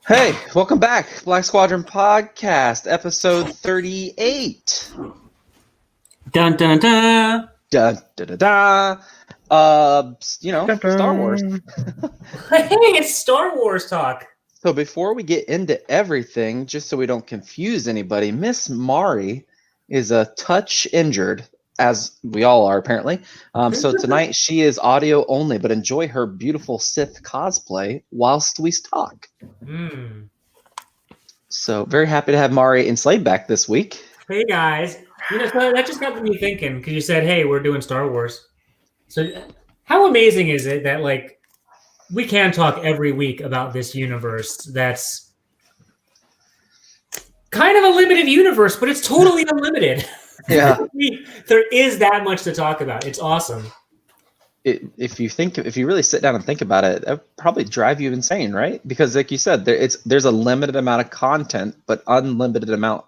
Hey, welcome back. Black Squadron Podcast, episode 38. Dun dun dun. Da da da da. Star Wars. Hey, it's Star Wars talk. So before we get into everything, just so we don't confuse anybody, Miss Mari is a touch injured, as we all are apparently. So tonight she is audio only, but enjoy her beautiful Sith cosplay whilst we talk. So very happy to have Mari and Slade back this week. Hey guys, so that just got me thinking because you said, "Hey, we're doing Star Wars." So, how amazing is it that we can talk every week about this universe that's kind of a limited universe, but it's totally unlimited. Yeah, there is that much to talk about. It's awesome. If you really sit down and think about it, that'd probably drive you insane, right? Because like you said, there's a limited amount of content, but unlimited amount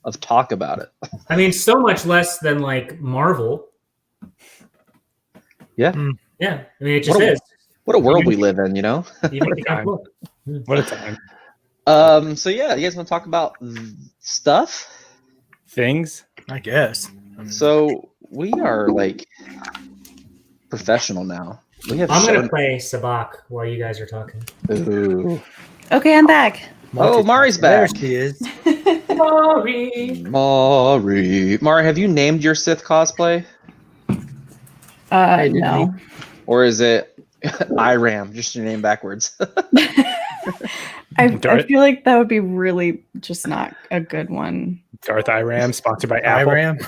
of talk about it. I mean, so much less than Marvel. Yeah. Yeah. I mean, it just is. What a world we live in, What a time. What a time. So yeah, you guys want to talk about stuff? Things? I guess. So we are professional now. I'm going to play Sabak while you guys are talking. Ooh. Okay, I'm back. Oh, Mari's back. There she is. Mari, have you named your Sith cosplay? No. Or is it Iram, just your name backwards? I feel like that would be really just not a good one. Darth Iram, sponsored by Apple. Iram.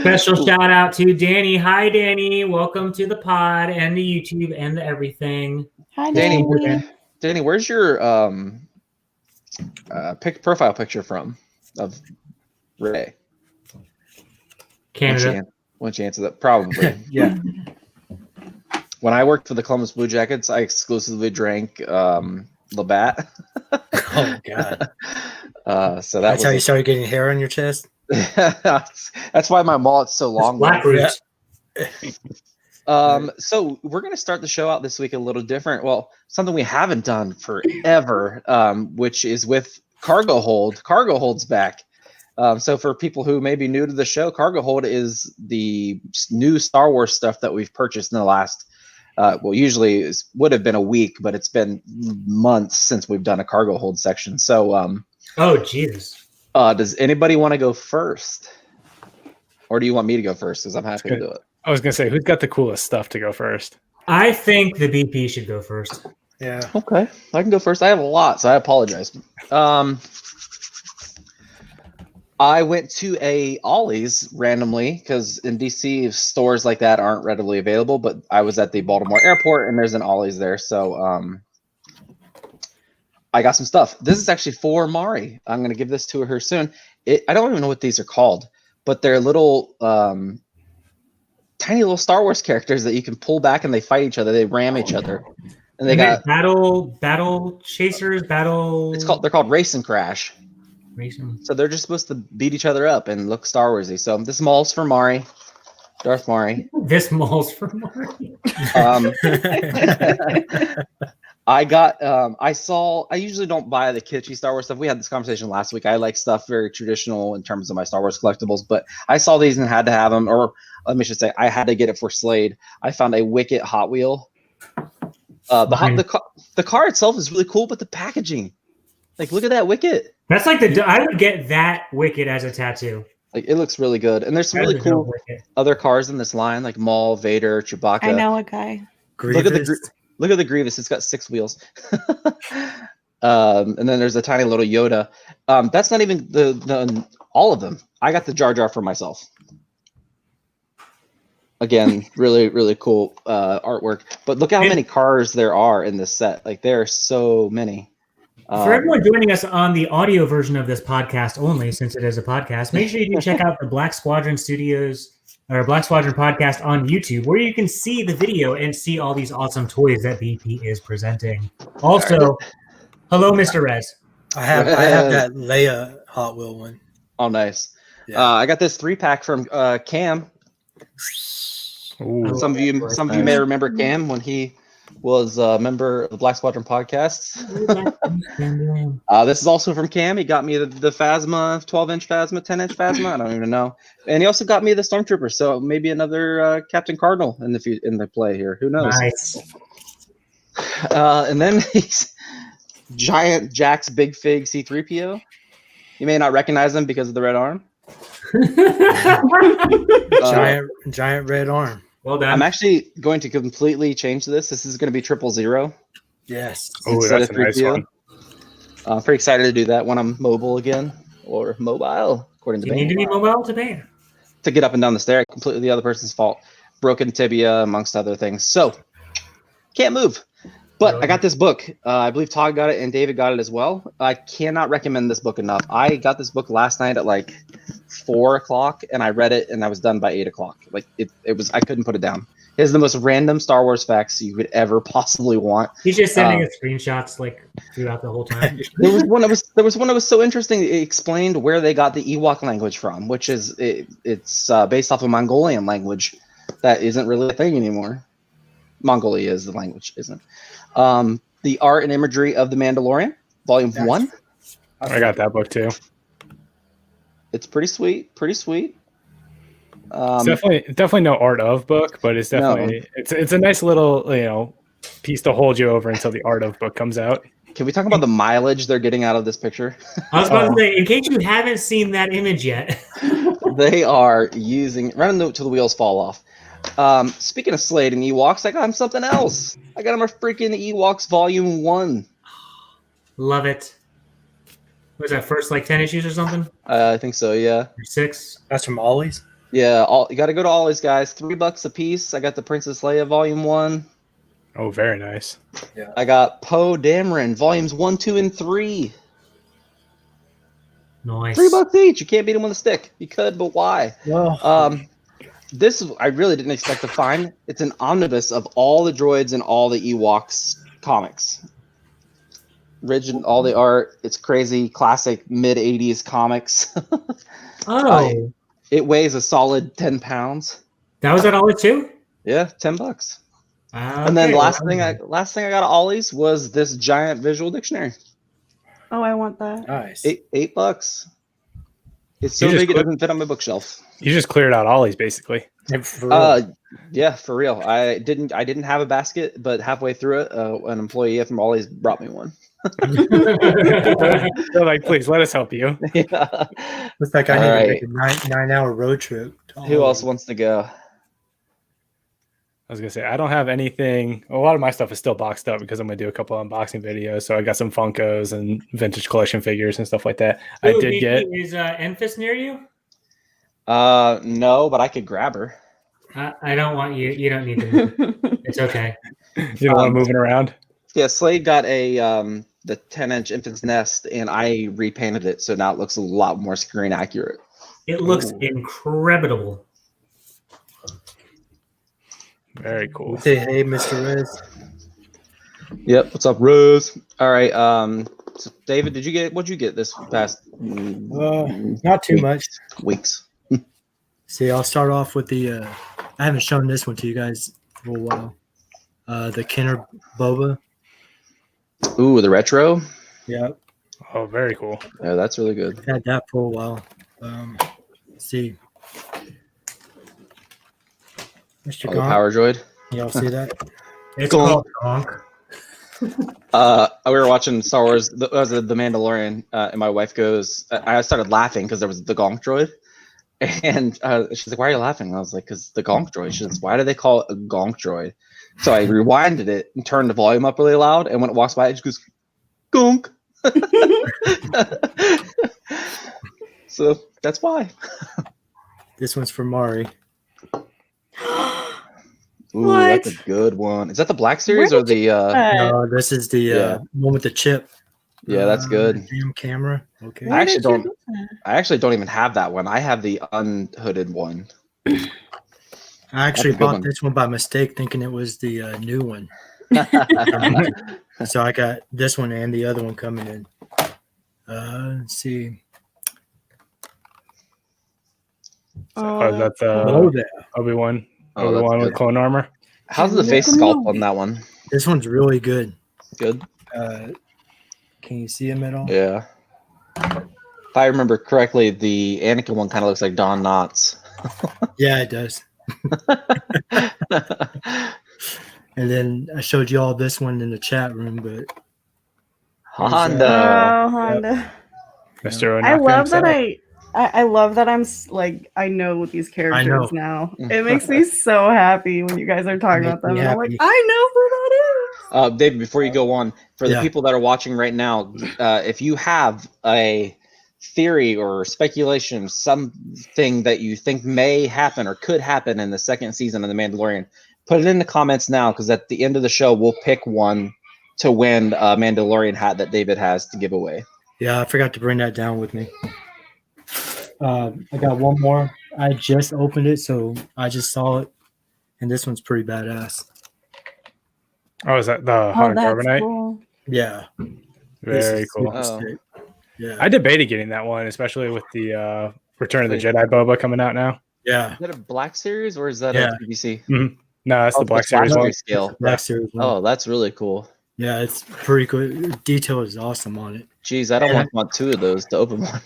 Special shout out to Danny. Hi, Danny. Welcome to the pod and the YouTube and the everything. Hi, Danny. Danny. Danny, where's your profile picture from of Ray? Canada. Why don't you answer that? Probably. Yeah. When I worked for the Columbus Blue Jackets, I exclusively drank Labatt. Oh God. So That's how you started getting hair on your chest. That's why my mullet's so long. Black roots. So we're going to start the show out this week a little different. Well, something we haven't done forever, which is with Cargo Hold. Cargo Hold's back. So for people who may be new to the show, Cargo Hold is the new Star Wars stuff that we've purchased in the last, usually would have been a week, but it's been months since we've done a Cargo Hold section. So, oh, Jesus. Does anybody want to go first? Or do you want me to go first? Because I'm happy to do it. I was going to say, who's got the coolest stuff to go first? I think the BP should go first. Yeah. Okay, I can go first. I have a lot, so I apologize. I went to a Ollie's randomly because in DC stores like that aren't readily available, but I was at the Baltimore airport and there's an Ollie's there. So I got some stuff. This is actually for Mari. I'm going to give this to her soon. I don't even know what these are called, but they're little tiny little Star Wars characters that you can pull back and they fight each other. They ram each other. And they got battle chasers, they're called Race and Crash. So they're just supposed to beat each other up and look Star Warsy. So this mall's for Mari, Darth Mari. This mall's for Mari. I usually don't buy the kitschy Star Wars stuff. We had this conversation last week. I like stuff very traditional in terms of my Star Wars collectibles, but I saw these and had to have them, or let me just say, I had to get it for Slade. I found a Wicket Hot Wheel. The car itself is really cool, but the packaging, look at that Wicket. That's I would get that Wicket as a tattoo. It looks really good, and there's some really cool other cars in this line, like Maul, Vader, Chewbacca. I know a guy. Look at the Grievous. It's got 6 wheels. And then there's a tiny little Yoda. That's not even the all of them. I got the Jar Jar for myself. Again, really, really cool artwork. But look how many cars there are in this set. There are so many. For everyone joining us on the audio version of this podcast only, since it is a podcast, make sure you do check out the Black Squadron Studios or Black Squadron podcast on YouTube, where you can see the video and see all these awesome toys that BP is presenting. Also, hello, Mr. Rez. I have that Leia Hot Wheel one. Oh, nice. Yeah. I got this 3-pack from Cam. Ooh. Some of you may remember Cam when he was a member of the Black Squadron podcast. This is also from Cam. He got me the Phasma, 12-inch Phasma, 10-inch Phasma. I don't even know. And he also got me the Stormtrooper. So maybe another Captain Cardinal in the play here. Who knows? Nice. And then he's giant Jack's Big Fig C-3PO. You may not recognize him because of the red arm. Giant red arm. Well done. I'm actually going to completely change this. This is going to be 000. Yes. Oh, that's a nice one. I'm pretty excited to do that when I'm mobile again, or mobile, according to You Bane. need to be mobile to ban. To get up and down the stair. Completely the other person's fault. Broken tibia, amongst other things. So, can't move. But I got this book. I believe Todd got it and David got it as well. I cannot recommend this book enough. I got this book last night at like 4 o'clock, and I read it, and I was done by 8 o'clock. Like it was. I couldn't put it down. It has the most random Star Wars facts you could ever possibly want. He's just sending us screenshots like throughout the whole time. There was one that was so interesting. It explained where they got the Ewok language from, which is it's based off of Mongolian language that isn't really a thing anymore. Mongolia is the language, isn't it? The Art and Imagery of the Mandalorian, Volume 1. I got that book too. It's pretty sweet. It's definitely no art of book, but it's definitely it's a nice little piece to hold you over until the art of book comes out. Can we talk about the mileage they're getting out of this picture? I was about to say, in case you haven't seen that image yet. They are using running till the wheels fall off. Speaking of Slade and Ewoks, I got him something else. I got him a freaking Ewoks Volume 1. Love it. Was that first 10 issues or something? I think so, yeah. Or 6? That's from Ollie's. Yeah, you got to go to all these guys. $3 a piece. I got the Princess Leia Volume 1. Oh, very nice. Yeah. I got Poe Dameron Volumes 1, 2, and 3. Nice. $3 each. You can't beat them with a stick. You could, but why? Well, This I really didn't expect to find. It's an omnibus of all the droids and all the Ewoks comics. Rigid, all the art. It's crazy, classic mid '80s comics. It weighs a solid 10 pounds. That was at Ollie too? Yeah, $10. Okay, And then last thing I got at Ollie's was this giant visual dictionary. Oh, I want that. nice. $8. It's so You just big it doesn't fit on my bookshelf. You just cleared out Ollie's basically. For real. Yeah, for real. I didn't have a basket, but halfway through it, an employee from Ollie's brought me one. They're like, please let us help you. Yeah. Looks like I All need right. to take a 9-hour road trip. Who else wants to go? I was gonna say I don't have anything. A lot of my stuff is still boxed up because I'm gonna do a couple unboxing videos. So I got some Funkos and vintage collection figures and stuff like that. I did get. Is Enfys near you? No, but I could grab her. I don't want you. You don't need to move. It's okay. You don't want to moving around. Yeah, Slade got the 10-inch Infant's Nest, and I repainted it, so now it looks a lot more screen accurate. It looks incredible. Very cool. Say hey, Mr. Riz. Yep. What's up, Rose? All right. So David, what'd you get this past Not too much. weeks? See, I'll start off with the. I haven't shown this one to you guys for a while. The Kenner Boba. Ooh, the retro. Yeah, Oh, very cool. Yeah, that's really good. had that for a while. Let's see. Mr. Oh, the Gonk. Power Droid. Y'all see that? It's Cool. called Gonk. We were watching Star Wars, the Mandalorian, and my wife goes, I started laughing because there was the Gonk droid. And she's like, why are you laughing? I was like, because the Gonk droid. She says, why do they call it a Gonk droid? So I rewinded it and turned the volume up really loud. And when it walks by, it just goes, Gonk. So that's why. This one's for Mari. Ooh, What? that's a good one. Is that the Black Series Where or the? No, this is the Yeah. one with the chip. Yeah, that's good. Damn camera. Okay. I actually don't even have that one. I have the unhooded one. I actually That's a good bought one. this one by mistake, thinking it was the new one. So I got this one and the other one coming in. Let's see. Oh, that's Hello there. Obi-Wan. Oh, Obi-Wan that's with good. clone armor. How's the face sculpt on that one? This one's really good. Good. Can you see him at all? Yeah. If I remember correctly, the Anakin one kind of looks like Don Knotts. Yeah, it does. And then I showed you all this one in the chat room, but Honda. Oh, Honda. Mr. I Onaka love that himself. I love that I know these characters now. It makes me so happy when you guys are talking about them. And I'm like, happy. I know who that is. David, before you go on, for the Yeah. people that are watching right now, if you have a theory or speculation, something that you think may happen or could happen in the second season of The Mandalorian, put it in the comments now, because at the end of the show, we'll pick one to win a Mandalorian hat that David has to give away. yeah, I forgot to bring that down with me. I got one more. I just opened it, so I just saw it, and this one's pretty badass. Oh, is that the Oh, Hunter that's Carbonite? cool. Yeah, this Very is cool. super Oh. sick. Yeah, I debated getting that one, especially with the Return of the Jedi boba coming out now. yeah. Is that a black series or is that Yeah. a BBC? No, that's the Black Series one. Scale. Black Series one. Oh, that's really cool. Yeah, it's pretty cool. Detail is awesome on it. Jeez, I don't want two of those to open one.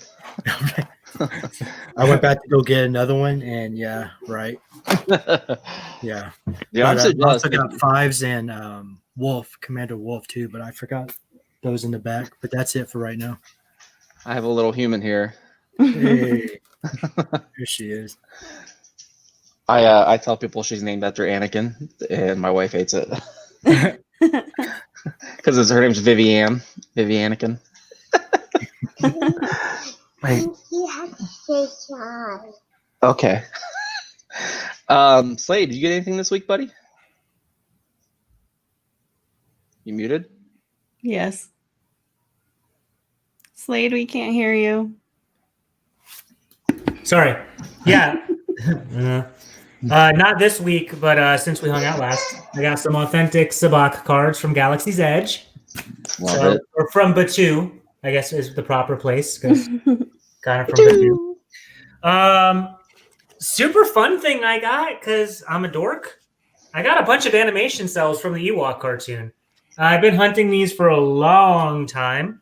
I went back to go get another one, and yeah, right. Yeah. Yeah, I'm But so I jealous. also got Fives and Wolf, Commander Wolf too, but I forgot those in the back. But that's it for right now. I have a little human here. Hey, here she is. I tell people she's named after Anakin, and my wife hates it because her name's Vivian Anakin. Wait. You have to say sorry. Okay. Slade, did you get anything this week, buddy? You muted? Yes. Slade, we can't hear you. Sorry. Yeah. Not this week, but since we hung out last, I got some authentic Sabak cards from Galaxy's Edge. Love it. Or from Batu, I guess is the proper place, because got it from Batu. Super fun thing I got, because I'm a dork. I got a bunch of animation cells from the Ewok cartoon. I've been hunting these for a long time,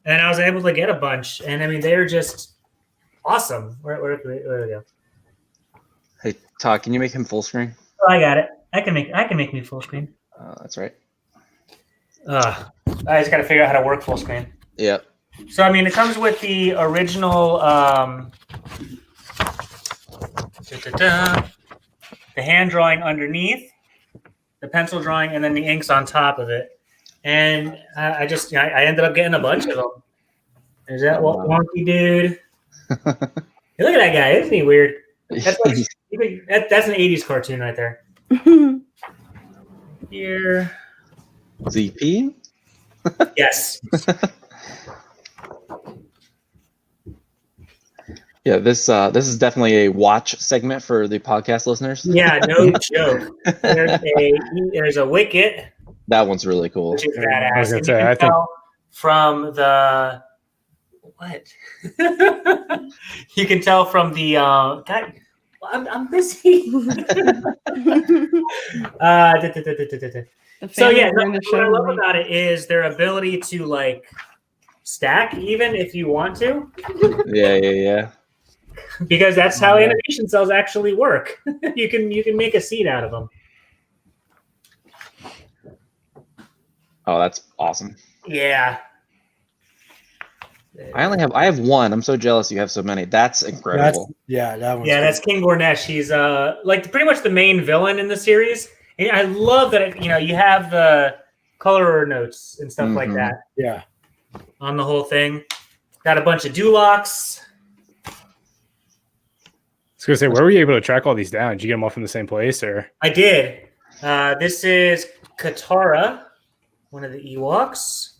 and I was able to get a bunch. And I mean, they're just awesome. Where we go? Hey, Todd, can you make him full screen? Oh, I got it. I can make me full screen. That's right. I just got to figure out how to work full screen. Yep. So I mean, it comes with the original, the hand drawing underneath, the pencil drawing, and then the inks on top of it. And I ended up getting a bunch of them. There's that wonky dude. Hey, look at that guy. Isn't he weird? That's that's an 80s cartoon right there. Here. ZP? Yes. Yeah, this is definitely a watch segment for the podcast listeners. Yeah, no joke. There's a wicket, That one's really cool. which is I badass. was gonna And say, you can I think- tell from the what? You can tell from the God. I'm busy. So yeah, what I love about it is their ability to like stack even if you want to, Yeah. because that's how animation cells actually work. You can make a seed out of them. Oh, that's awesome. Yeah. I have one. I'm so jealous you have so many. That's incredible. That one's Yeah, that's King Gornesh. He's like pretty much the main villain in the series. And I love that you have the color notes and stuff like that yeah. on the whole thing. Got a bunch of Dulocs. I was gonna say, where were you able to track all these down? Did you get them all from the same place, or? I did. This is Katara, one of the Ewoks.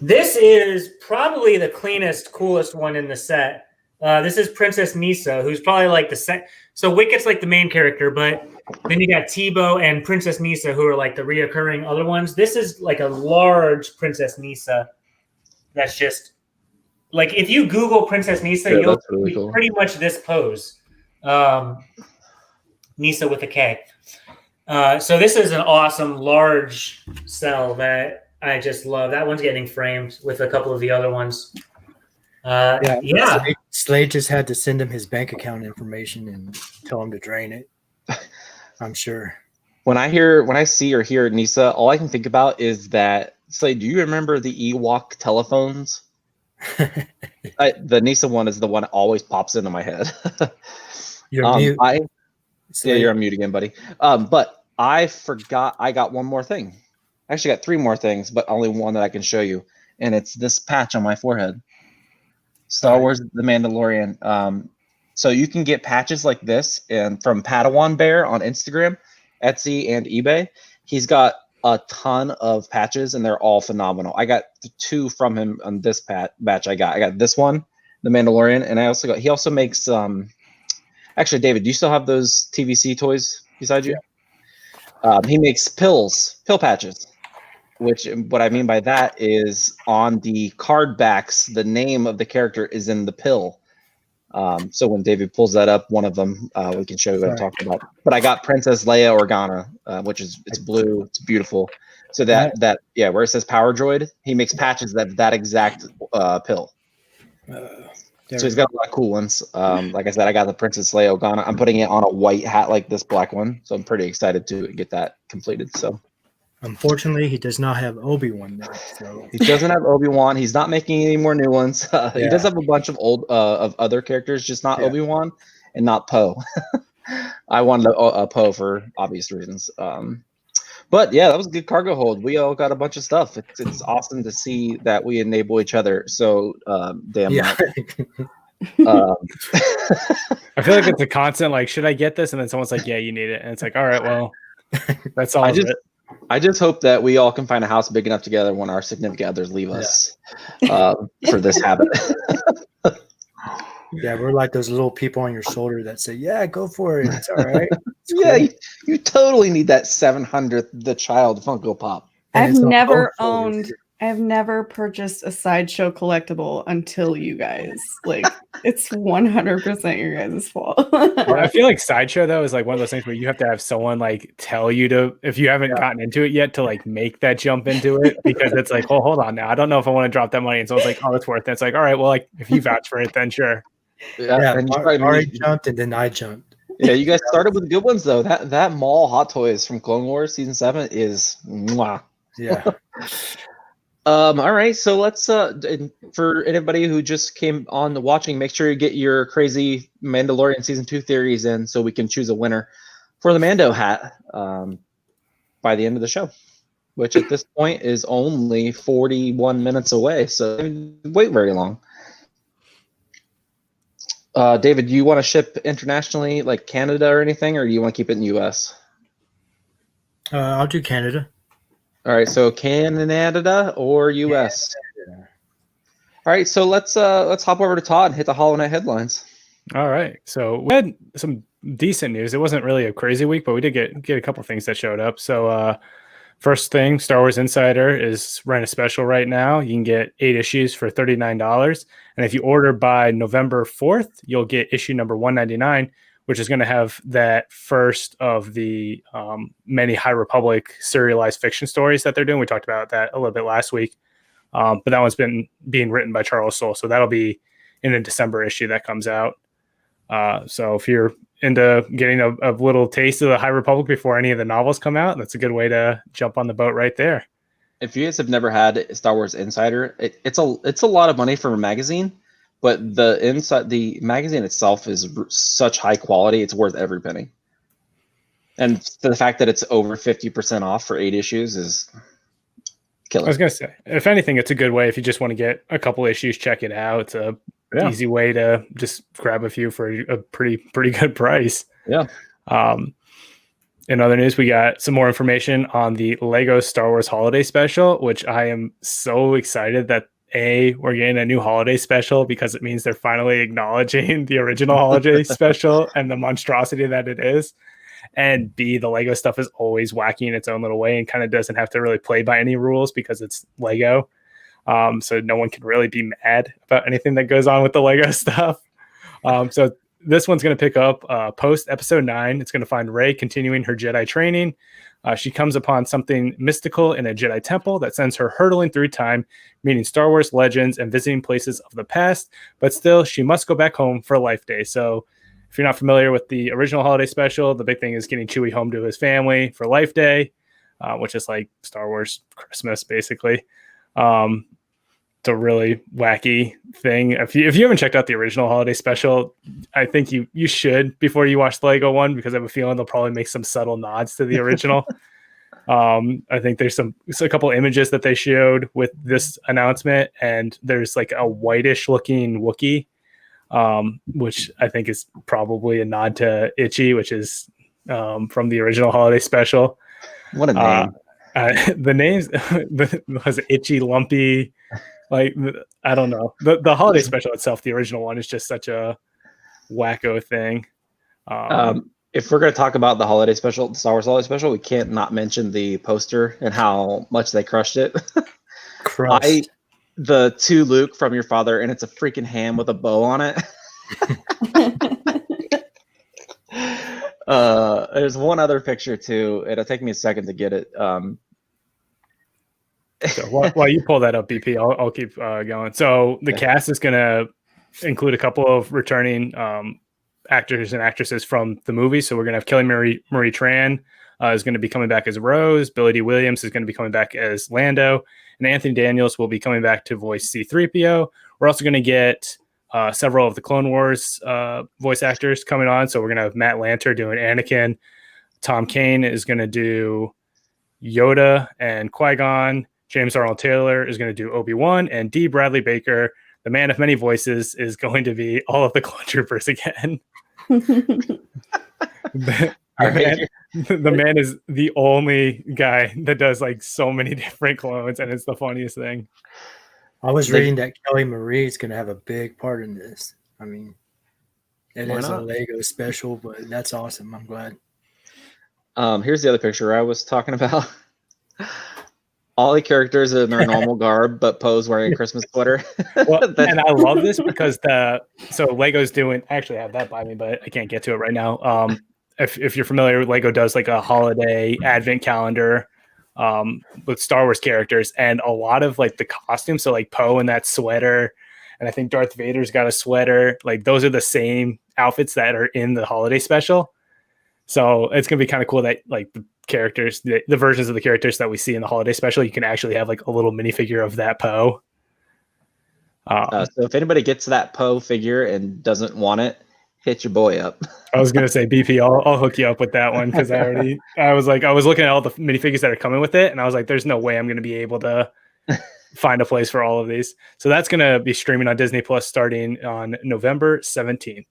This is probably the cleanest, coolest one in the set. This is Princess Nisa, who's probably like the set. So Wicket's like the main character, but then you got Tebow and Princess Nisa, who are like the reoccurring other ones. This is like a large Princess Nisa. That's just like if you Google Princess Nisa, you'll really see cool. pretty much this pose. Nisa with a K. So this is an awesome large cell that I just love. That one's getting framed with a couple of the other ones. Yeah. Slade just had to send him his bank account information and tell him to drain it. I'm sure. When I see or hear Nisa, all I can think about is that. Slade, do you remember the Ewok telephones? The Nisa one is the one that always pops into my head. You're mute. Yeah, you're on mute again, buddy. But I forgot. I got one more thing. I actually got 3 more things, but only one that I can show you, and it's this patch on my forehead. Star Wars: The Mandalorian. So you can get patches like this and from Padawan Bear on Instagram, Etsy, and eBay. He's got a ton of patches, and they're all phenomenal. I got 2 from him on this batch. I got this one, The Mandalorian, and he also makes actually, David, do you still have those TVC toys beside you? Yeah. He makes pill patches, which what I mean by that is on the card backs, the name of the character is in the pill. So when David pulls that up, one of them, we can show you what I'm talking about. But I got Princess Leia Organa, which it's blue, it's beautiful. So that where it says Power Droid, he makes patches that exact pill. So he's got a lot of cool ones. Like I said, I got the Princess Leia Organa. I'm putting it on a white hat like this black one, so I'm pretty excited to get that completed. So. Unfortunately, he does not have Obi-Wan there. So he doesn't have Obi-Wan. He's not making any more new ones. He does have a bunch of old of other characters, just not Obi-Wan and not Poe. I wanted a Poe for obvious reasons. But yeah, that was a good cargo hold. We all got a bunch of stuff. It's awesome to see that we enable each other. So damn. Yeah. I feel like it's a constant. Like, should I get this? And then someone's like, "Yeah, you need it." And it's like, "All right, well, that's all." I just hope that we all can find a house big enough together when our significant others leave us for this habit. Yeah, we're like those little people on your shoulder that say, "Yeah, go for it. It's all right." It's cool. Yeah, you totally need that 700th The Child Funko Pop. I've never purchased a Sideshow collectible until you guys. Like, it's 100% your guys' fault. I feel like Sideshow, though, is like one of those things where you have to have someone like tell you to, if you haven't gotten into it yet, to like make that jump into it, because it's like, well, hold on now. I don't know if I want to drop that money. And so it's like, oh, it's worth it. It's like, all right, well, like if you vouch for it, then sure. Yeah, and Ari jumped and then I jumped. Yeah, you guys started with good ones, though. That Maul Hot Toys from Clone Wars Season 7 is mwah. Yeah. All right, so let's for anybody who just came on the watching, make sure you get your crazy Mandalorian Season 2 theories in so we can choose a winner for the Mando hat by the end of the show, which at this point is only 41 minutes away, so don't wait very long. David, do you want to ship internationally, like Canada or anything, or do you want to keep it in the U.S.? I'll do Canada. All right, so Canada or U.S. Yeah. All right, so let's hop over to Todd and hit the Holonet headlines. All right, so we had some decent news. It wasn't really a crazy week, but we did get a couple things that showed up. So first thing, Star Wars Insider is running a special right now. You can get 8 issues for $39, and if you order by November 4th, you'll get issue number 199. Which is going to have that first of the many High Republic serialized fiction stories that they're doing. We talked about that a little bit last week, but that one's been being written by Charles Soule, so that'll be in a December issue that comes out. So if you're into getting a little taste of the High Republic before any of the novels come out, that's a good way to jump on the boat right there. If you guys have never had Star Wars Insider, it's a lot of money for a magazine. But the magazine itself is such high quality, it's worth every penny. And the fact that it's over 50% off for 8 issues is killer. I was going to say, if anything, it's a good way if you just want to get a couple issues, check it out. It's a easy way to just grab a few for a pretty good price. Yeah. In other news, we got some more information on the Lego Star Wars Holiday Special, which I am so excited that we're getting a new holiday special, because it means they're finally acknowledging the original holiday special and the monstrosity that it is. And B, the Lego stuff is always wacky in its own little way and kind of doesn't have to really play by any rules because it's Lego. So no one can really be mad about anything that goes on with the Lego stuff. So this one's going to pick up post episode 9. It's going to find Rey continuing her Jedi training. She comes upon something mystical in a Jedi temple that sends her hurtling through time, meeting Star Wars legends and visiting places of the past. But still, she must go back home for Life Day. So if you're not familiar with the original holiday special, the big thing is getting Chewie home to his family for Life Day, which is like Star Wars Christmas, basically. It's a really wacky thing. If you haven't checked out the original holiday special, I think you should before you watch the Lego one, because I have a feeling they'll probably make some subtle nods to the original. I think there's a couple images that they showed with this announcement, and there's like a whitish looking Wookiee, which I think is probably a nod to Itchy, which is from the original holiday special. What a name. The names was Itchy, Lumpy. Like, I don't know. The holiday special itself, the original one, is just such a wacko thing. If we're going to talk about the holiday special, the Star Wars holiday special, we can't not mention the poster and how much they crushed it. The to Luke from your father, and it's a freaking ham with a bow on it. There's one other picture too. It'll take me a second to get it. So while you pull that up, BP, I'll keep going. So the cast is going to include a couple of returning actors and actresses from the movie. So we're going to have Kelly Marie Tran is going to be coming back as Rose. Billy D. Williams is going to be coming back as Lando. And Anthony Daniels will be coming back to voice C-3PO. We're also going to get several of the Clone Wars voice actors coming on. So we're going to have Matt Lanter doing Anakin. Tom Kane is going to do Yoda and Qui-Gon. James Arnold Taylor is going to do Obi-Wan, and D. Bradley Baker, the man of many voices, is going to be all of the Clone Troopers again. The man is the only guy that does like so many different clones, and it's the funniest thing. I was reading that Kelly Marie is going to have a big part in this. I mean, it is a Lego special, but that's awesome. I'm glad. Here's the other picture I was talking about. All the characters in their normal garb, but Poe's wearing a Christmas sweater. Well, and I love this because so Lego's doing. I actually have that by me, but I can't get to it right now. If you're familiar, Lego does like a holiday advent calendar with Star Wars characters, and a lot of like the costumes. So like Poe in that sweater, and I think Darth Vader's got a sweater. Like those are the same outfits that are in the holiday special. So it's gonna be kind of cool that like the characters, the versions of the characters that we see in the holiday special, you can actually have like a little minifigure of that Poe. So if anybody gets that Poe figure and doesn't want it, hit your boy up. I was gonna say BP, I'll hook you up with that one, because I was looking at all the minifigures that are coming with it, and I was like, there's no way I'm gonna be able to find a place for all of these. So that's gonna be streaming on Disney Plus starting on November 17th.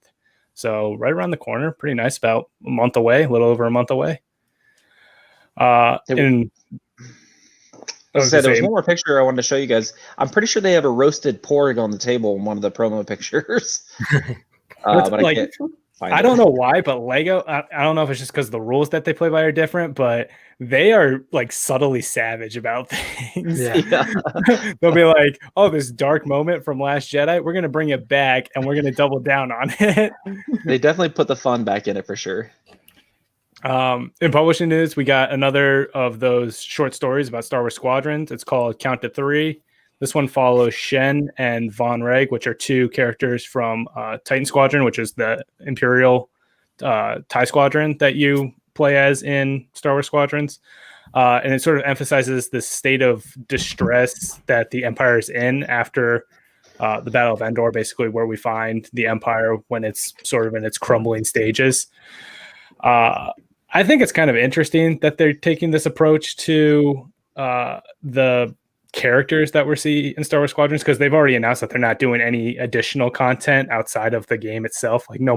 So right around the corner, pretty nice, about a month away, a little over a month away. There was one more picture I wanted to show you guys. I'm pretty sure they have a roasted porg on the table in one of the promo pictures. But like, I don't know why, but Lego, I don't know if it's just because the rules that they play by are different, but they are like subtly savage about things. Yeah. They'll be like, oh, this dark moment from Last Jedi, we're going to bring it back and we're going to double down on it. They definitely put the fun back in it for sure. In publishing news, we got another of those short stories about Star Wars Squadrons. It's called Count to Three. This one follows Shen and Von Reg, which are two characters from Titan Squadron, which is the Imperial TIE Squadron that you play as in Star Wars Squadrons. And it sort of emphasizes the state of distress that the Empire is in after the Battle of Endor, basically where we find the Empire when it's sort of in its crumbling stages. I think it's kind of interesting that they're taking this approach to the characters that we see in Star Wars Squadrons, because they've already announced that they're not doing any additional content outside of the game itself, like no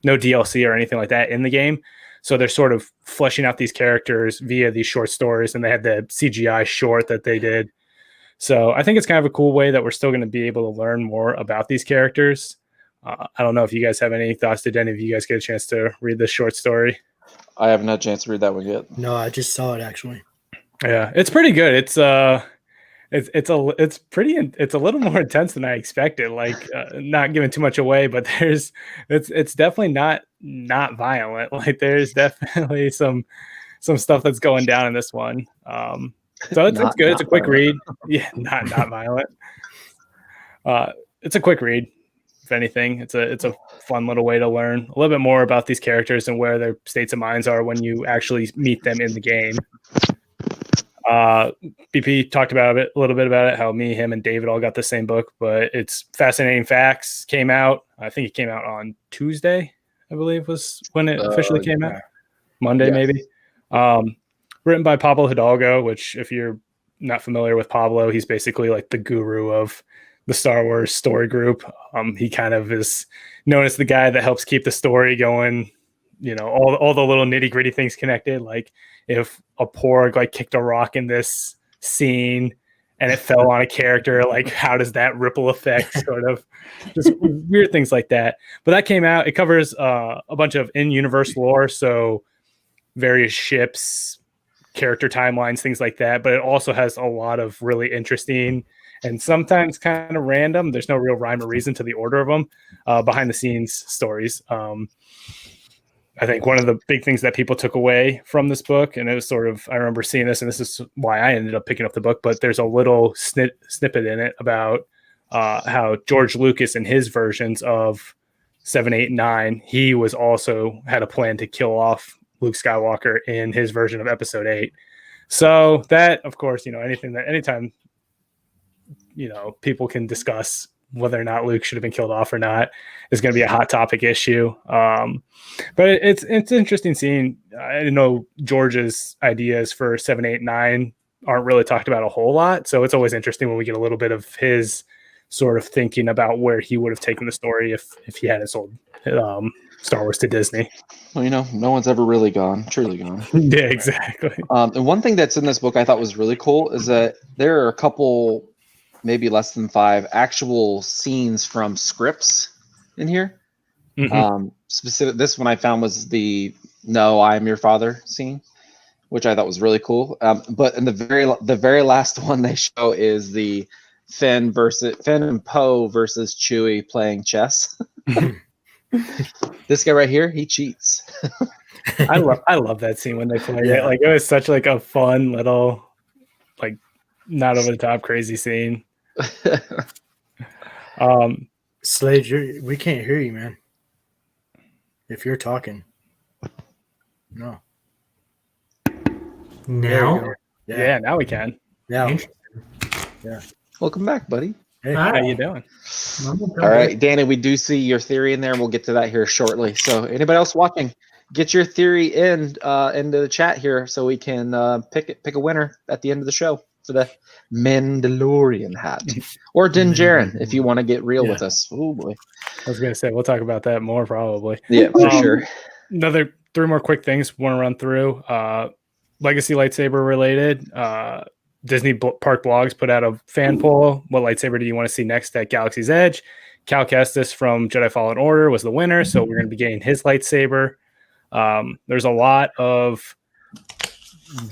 DLC or anything like that in the game. So they're sort of fleshing out these characters via these short stories, and they had the CGI short that they did. So I think it's kind of a cool way that we're still going to be able to learn more about these characters. I don't know if you guys have any thoughts. Did any of you guys get a chance to read this short story? I haven't had a chance to read that one yet. No, I just saw it actually. Yeah, it's pretty good. It's it's a little more intense than I expected. Like, not giving too much away, but it's definitely not violent. Like, there's definitely some stuff that's going down in this one. So it's good. It's a quick read. Yeah, not violent. It's a quick read. If anything, it's a fun little way to learn a little bit more about these characters and where their states of minds are when you actually meet them in the game. BP talked about it a little bit about it, how me, him, and David all got the same book, but it's Fascinating Facts came out. I think it came out on Tuesday, I believe was when it officially came out. Monday, maybe. Written by Pablo Hidalgo, which if you're not familiar with Pablo, he's basically like the guru of the Star Wars story group. He kind of is known as the guy that helps keep the story going, all the little nitty gritty things connected. Like if a porg like kicked a rock in this scene and it fell on a character, like how does that ripple effect sort of just weird things like that. But that came out. It covers a bunch of in-universe lore. So various ships, character timelines, things like that. But it also has a lot of really interesting and sometimes kind of random, there's no real rhyme or reason to the order of them, behind the scenes stories. I think one of the big things that people took away from this book, and it was sort of, I remember seeing this, and this is why I ended up picking up the book, but there's a little snippet in it about how George Lucas in his versions of 7, 8, 9, he was also had a plan to kill off Luke Skywalker in his version of episode 8. So that, of course, anytime people can discuss whether or not Luke should have been killed off or not is going to be a hot topic issue. But it's interesting seeing. I know George's ideas for 7, 8, 9 aren't really talked about a whole lot. So it's always interesting when we get a little bit of his sort of thinking about where he would have taken the story if he hadn't sold Star Wars to Disney. Well, no one's ever really truly gone. Yeah, exactly. And one thing that's in this book I thought was really cool is that there are a couple, maybe less than 5 actual scenes from scripts in here. Mm-hmm. Specific. This one I found was the "No, I am your father" scene, which I thought was really cool. But in the very last one they show is the Finn and Poe versus Chewie playing chess. This guy right here, he cheats. I love that scene when they play it. Like, it was such like a fun little, like, not over the top crazy scene. Slade, we can't hear you, man. If you're talking. No. Now? Yeah, now we can. Now. Yeah. Welcome back, buddy. Hey, how you doing? All right, Danny, we do see your theory in there, and we'll get to that here shortly. So anybody else watching, get your theory into the chat here so we can pick a winner at the end of the show for the Mandalorian hat. Or Din Djarin, if you want to get real with us. Oh, boy. I was going to say, we'll talk about that more probably. Yeah, for sure. Another 3 more quick things want to run through. Legacy lightsaber related. Disney Park Blogs put out a fan poll. What lightsaber do you want to see next at Galaxy's Edge? Cal Kestis from Jedi Fallen Order was the winner, so we're going to be getting his lightsaber. There's a lot of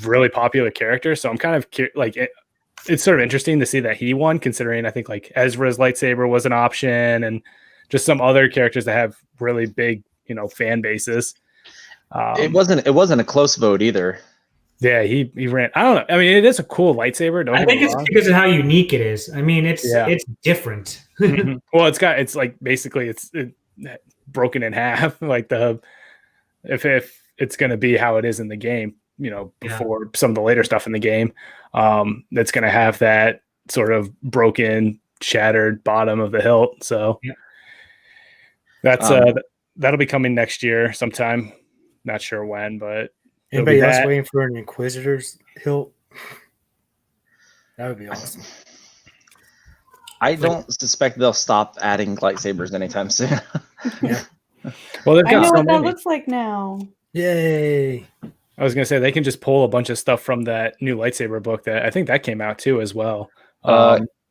really popular characters, so I'm kind of it's sort of interesting to see that he won, considering I think like Ezra's lightsaber was an option, and just some other characters that have really big, fan bases. It wasn't a close vote either. Yeah, he ran. I don't know. I mean, it is a cool lightsaber. I think it's because of how unique it is. I mean, it's different. Well, it's like basically it's broken in half. Like if it's going to be how it is in the game, before some of the later stuff in the game, that's going to have that sort of broken, shattered bottom of the hilt. So that's that'll be coming next year sometime. Not sure when, but. Anybody else waiting for an Inquisitor's hilt? That would be awesome. I don't suspect they'll stop adding lightsabers anytime soon. Yeah. Well, they've got I know so what many. that looks like now. Yay! I was gonna say they can just pull a bunch of stuff from that new lightsaber book that I think that came out too as well.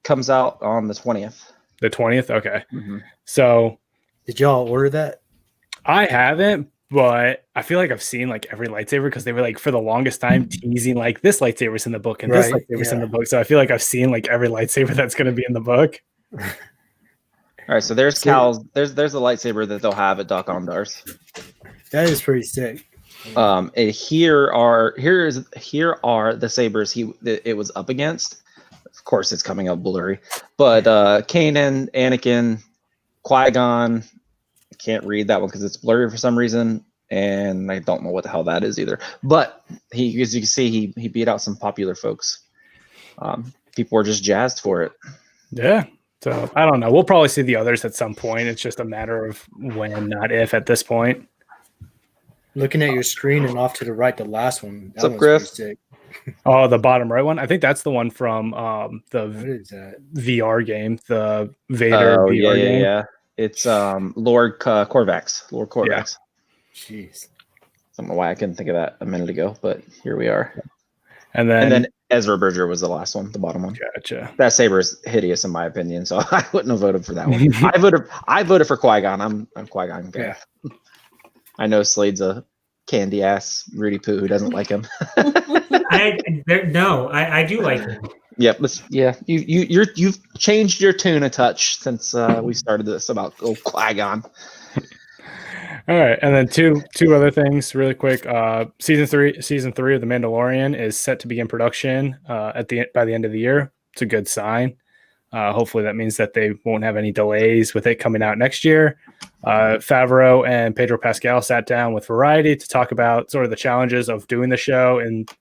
Comes out on the 20th. The 20th. Okay. Mm-hmm. So, did y'all order that? I haven't, But I feel like I've seen like every lightsaber because they were like for the longest time teasing like this lightsaber's in the book and this lightsaber's in the book. So I feel like I've seen like every lightsaber that's going to be in the book. All right, so there's Cal's. There's a lightsaber that they'll have at Doc Ondar's. That is pretty sick. And here are the sabers it was up against. Of course, it's coming up blurry, but Kanan, Anakin, Qui-Gon. I can't read that one because it's blurry for some reason, and I don't know what the hell that is either. But as you can see, he beat out some popular folks. People were just jazzed for it. Yeah. So I don't know. We'll probably see the others at some point. It's just a matter of when, not if, at this point. Looking at your screen and off to the right, the last one. What's up, Griff? Sick. Oh, the bottom right one. I think that's the one from the What is that? VR game, the Vader VR game. Yeah. It's Lord Corvax. Lord Corvax. Yeah. Jeez. I don't know why I couldn't think of that a minute ago, but here we are. And then Ezra Bridger was the last one, the bottom one. Gotcha. That saber is hideous in my opinion, so I wouldn't have voted for that one. I voted for Qui-Gon. I'm Qui-Gon guy. Yeah. I know Slade's a candy ass Rudy Poo who doesn't like him. I do like him. Yep. You've changed your tune a touch since we started this about Qui-Gon. All right, and then two other things really quick. Season three of The Mandalorian is set to begin production by the end of the year. It's a good sign. Hopefully that means that they won't have any delays with it coming out next year. Favreau and Pedro Pascal sat down with Variety to talk about sort of the challenges of doing the show, and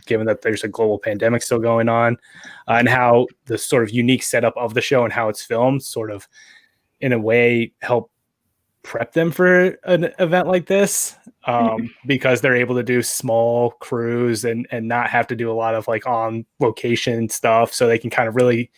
given that there's a global pandemic still going on, and how the sort of unique setup of the show and how it's filmed sort of in a way help prep them for an event like this, because they're able to do small crews and not have to do a lot of like on location stuff, so they can kind of really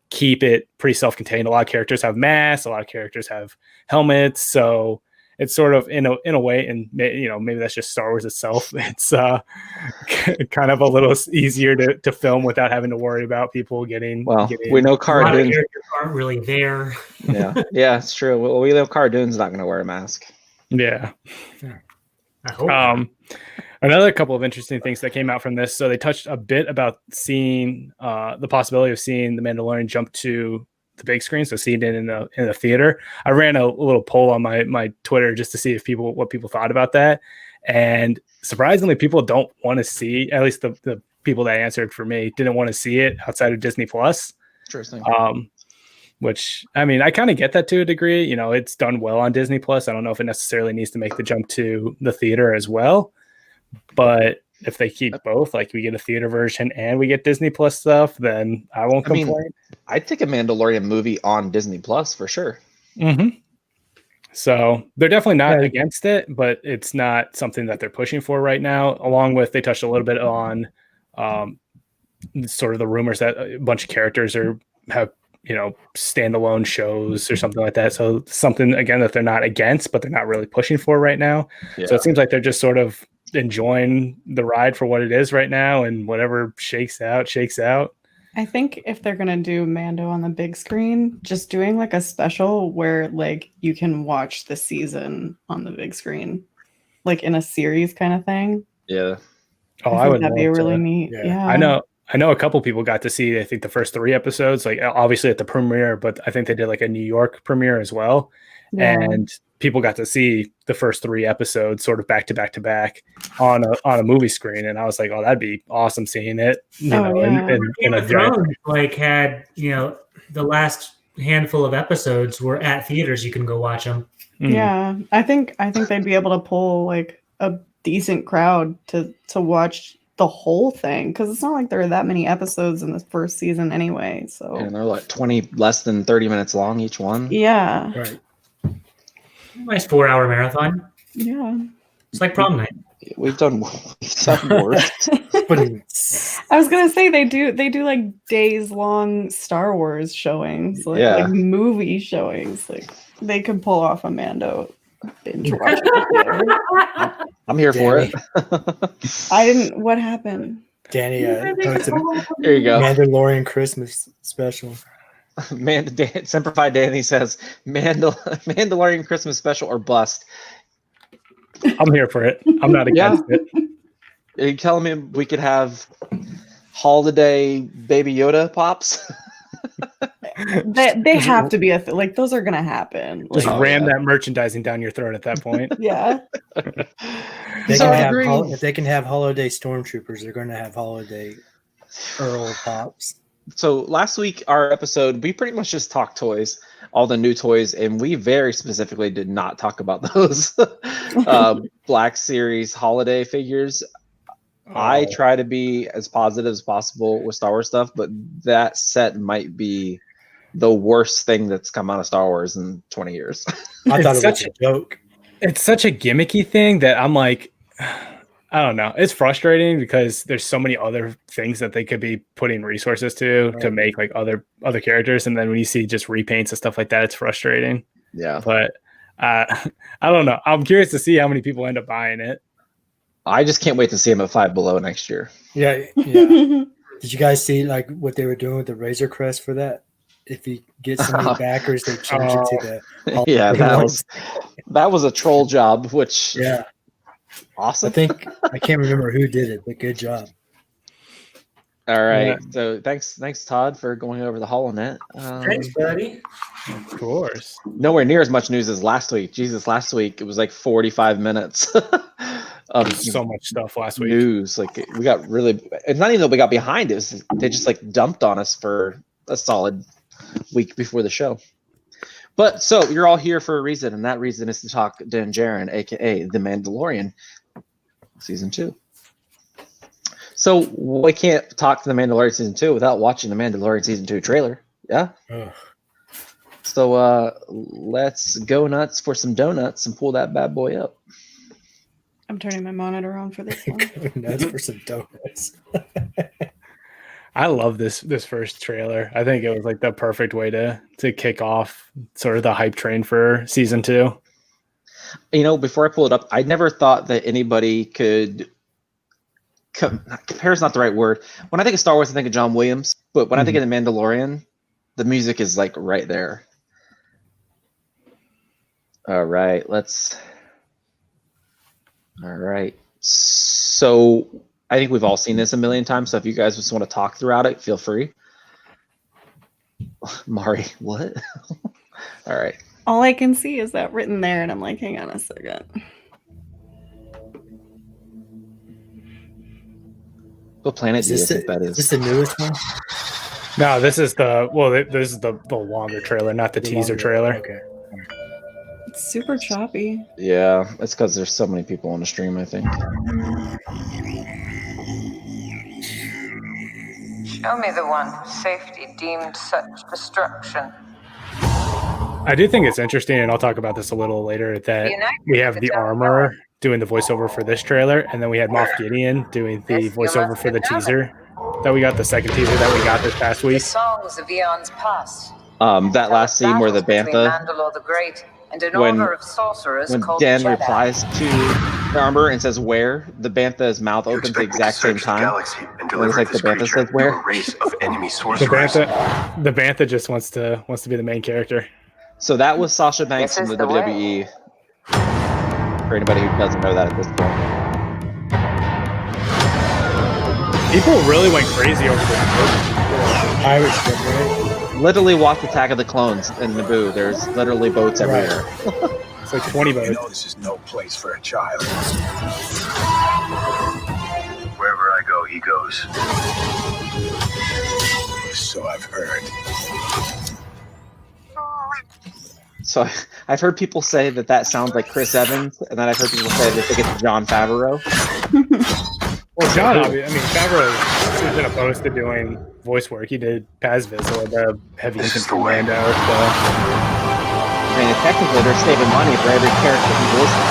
keep it pretty self-contained. A lot of characters have masks, a lot of characters have helmets, so it's sort of in a way, and maybe that's just Star Wars itself. It's kind of a little easier to film without having to worry about people getting. Well, we know Cara Dune aren't really there. Yeah, it's true. Well, we know Cara Dune's not going to wear a mask. Yeah. I hope. Another couple of interesting things that came out from this. So they touched a bit about seeing the possibility of seeing The Mandalorian jump to the big screen, so seeing it in the theater. I ran a little poll on my Twitter just to see if what people thought about that, and surprisingly, people don't want to see. At least the people that answered for me didn't want to see it outside of Disney Plus. Interesting. Which, I mean, I kind of get that to a degree. It's done well on Disney Plus. I don't know if it necessarily needs to make the jump to the theater as well, but if they keep both, like we get a theater version and we get Disney Plus stuff, then I won't complain. I'd take a Mandalorian movie on Disney Plus for sure. Mm-hmm. So they're definitely not against it, but it's not something that they're pushing for right now. Along with, they touched a little bit on sort of the rumors that a bunch of characters have standalone shows or something like that. So something, again, that they're not against, but they're not really pushing for right now. Yeah. So it seems like they're just sort of enjoying the ride for what it is right now, and whatever shakes out. I think if they're gonna do Mando on the big screen, just doing like a special where like you can watch the season on the big screen, like in a series kind of thing. Yeah. I would. That'd be really neat. Yeah. I know a couple people got to see, I think, the first 3 episodes, like obviously at the premiere, but I think they did like a New York premiere as well. Yeah. And people got to see the first 3 episodes sort of back to back on a movie screen. And I was like, oh, that'd be awesome seeing it. In a Thrones, like had, the last handful of episodes were at theaters. You can go watch them. Yeah. I think they'd be able to pull like a decent crowd to watch the whole thing, because it's not like there are that many episodes in the first season anyway. So and they're like 20 less than 30 minutes long each one. Yeah. Right. Nice 4-hour marathon. Yeah. It's like prom night. We've done worse. I was gonna say they do like days long Star Wars showings, like movie showings. Like they could pull off a Mando binge watch. I'm here for it. I didn't. What happened? Danny, here you go. Mandalorian Christmas special. Semper Fi Danny says Mandalorian Christmas special or bust. I'm here for it. I'm not against it. Are you telling me we could have holiday Baby Yoda pops? They have to be like those are gonna happen. Just Like, ram that merchandising down your throat at that point. yeah. They So can I have agree. if they can have holiday stormtroopers, they're going to have holiday Earl pops. So last week, our episode, we pretty much just talked toys, all the new toys, and we very specifically did not talk about those Black Series holiday figures. I try to be as positive as possible with Star Wars stuff, but that set might be the worst thing that's come out of Star Wars in 20 years. I thought It's it was such a joke. It's such a gimmicky thing that I'm like, I don't know. It's frustrating because there's so many other things that they could be putting resources to make like other characters, and then when you see just repaints and stuff like that, it's frustrating. Yeah. But I don't know. I'm curious to see how many people end up buying it. I just can't wait to see him at Five Below next year. Yeah. Did you guys see like what they were doing with the Razor Crest for that? If you get so many backers, they change it to the Yeah, holiday that was a troll job, which yeah. awesome. I can't remember who did it, but good job. All right. Yeah. So thanks, Todd, for going over the Holonet. Thanks, buddy. Of course. Nowhere near as much news as last week. Jesus, last week it was like 45 minutes of So much stuff last week. news. Like we got really. It's not even that we got behind. It was they just like dumped on us for a solid week before the show. But so you're all here for a reason, and that reason is to talk Din Djarin, aka The Mandalorian, season 2. So we can't talk to The Mandalorian season 2 without watching The Mandalorian season 2 trailer. Yeah. Ugh. So let's go nuts for some donuts and pull that bad boy up. I'm turning my monitor on for this one. That's for some donuts. I love this first trailer. I think it was like the perfect way to kick off sort of the hype train for season 2. You know, before I pull it up, I never thought that anybody could compare is not the right word. When I think of Star Wars, I think of John Williams, but when I think of The Mandalorian, the music is like right there. All right, so I think we've all seen this a million times, so if you guys just want to talk throughout it, feel free. Mari, what? All right. All I can see is that written there, and I'm like, hang on a second. What planet do you think that Is this is? the newest one? No, this is the longer trailer, not the teaser longer- trailer. Okay. It's super choppy. Yeah, it's because there's so many people on the stream, I think. Show me the one whose safety deemed such destruction. I do think it's interesting, and I'll talk about this a little later, that we have the armor doing the voiceover for this trailer, and then we had Moff Gideon doing the voiceover for the teaser that we got, the second teaser that we got this past The week. songs of eons past. That last scene where the Battles between Bantha, Mandalore the Great and an when- order of sorcerers when called Dan Jedi. replies to the armor and says where, the Bantha's mouth opens at the exact same time. And It looks like the Bantha says where. A race of enemy The sorcerers. Bantha just wants to be the main character. So that was Sasha Banks This from is the the WWE. For anybody who doesn't know that at this point. People really went crazy over this. Irish ship, right? Literally watch Attack of the Clones in Naboo. There's literally boats everywhere. It's like 20 You votes. know this is no place for a child. Wherever I go, he goes. So I've heard. So I've heard people say that sounds like Chris Evans, and then I've heard people say they think it's John Favreau. Well, John, Favreau isn't opposed to doing voice work. He did Paz Vizsla, the heavy This is infantry the way. commando. So. I mean, technically they're saving money for every character he voices.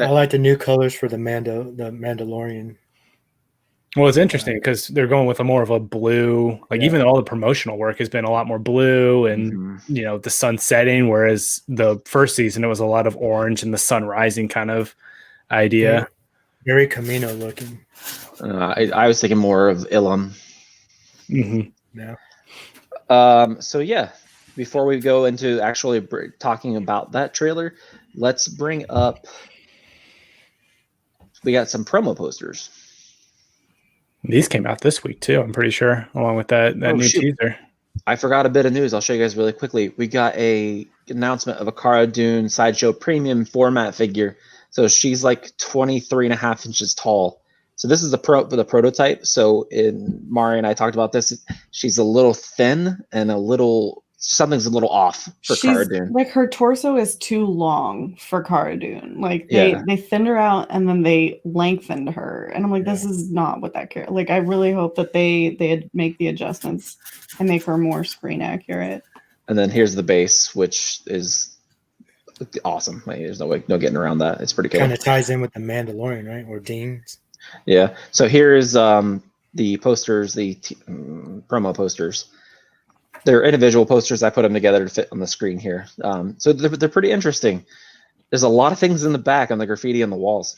I like the new colors for the Mandalorian. Well, it's interesting because they're going with a more of a blue, like even all the promotional work has been a lot more blue and, the sun setting, whereas the first season, it was a lot of orange and the sun rising kind of idea. Very Camino looking. I was thinking more of Ilum. Mm-hmm. Yeah. So yeah, before we go into actually talking about that trailer, let's bring up. We got some promo posters. These came out this week too, I'm pretty sure, along with that new teaser. I forgot a bit of news. I'll show you guys really quickly. We got a announcement of a Cara Dune Sideshow premium format figure. So she's like 23 and a half inches tall. So this is the prototype. So Mari and I talked about this. She's a little thin and something's a little off for Cara Dune. Like her torso is too long for Cara Dune. Like they thinned her out and then they lengthened her. And I'm like, this is not what that character. Like I really hope that they make the adjustments and make her more screen accurate. And then here's the base, which is awesome. Like, there's no getting around that. It's pretty cool. Kind of ties in with the Mandalorian, right? Or Dean's. Yeah. So here's the posters, the promo posters. They're individual posters. I put them together to fit on the screen here. So they're pretty interesting. There's a lot of things in the back on the graffiti on the walls.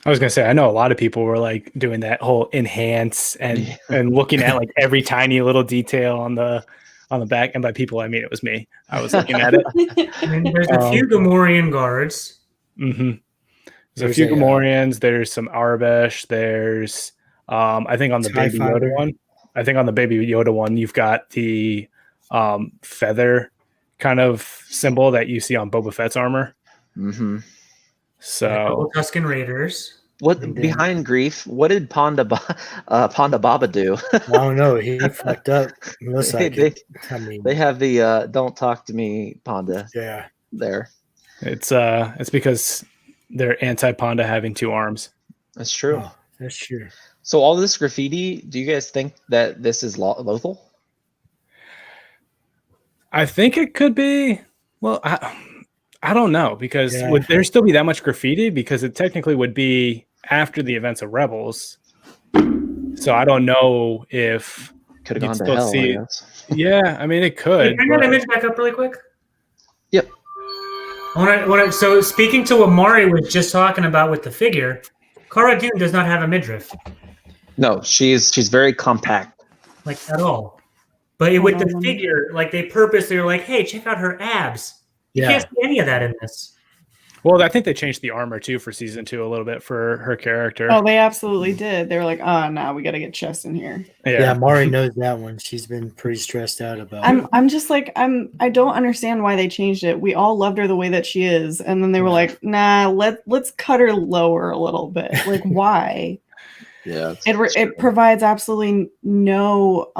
I was gonna say, I know a lot of people were like doing that whole enhance and looking at like every tiny little detail on the back. And by people, I mean it was me. I was looking at it. And there's a few Gamorrean guards. Mm-hmm. There's a few Gamorreans. There's some Arabesh. There's I think on the Baby Yoda one. I think on the Baby Yoda one, you've got the feather kind of symbol that you see on Boba Fett's armor. Mm-hmm. So Tusken Raiders. What behind Grief? What did Ponda Baba do? I don't know. He fucked up. Looks like they have the "Don't talk to me, Ponda." Yeah, there. It's because they're anti-Ponda having two arms. That's true. Oh, that's true. So all this graffiti, do you guys think that this is Lothal? I think it could be. Well, I don't know, because would there still be that much graffiti? Because it technically would be after the events of Rebels. So I don't know if could have gone to hell. I guess. Yeah, I mean it could. Bring that image back up really quick. Yep. So speaking to what Mari was just talking about with the figure, Cara Dune does not have a midriff. No, she's very compact. Like at all. But with the figure, like they purposely were like, hey, check out her abs. You can't see any of that in this. Well, I think they changed the armor too for season 2 a little bit for her character. Oh, they absolutely did. They were like, oh no, we gotta get chest in here. Yeah, Mari knows that one. She's been pretty stressed out about it. I'm just like, I don't understand why they changed it. We all loved her the way that she is, and then they were like, nah, let's cut her lower a little bit. Like, why? Yeah, it provides absolutely no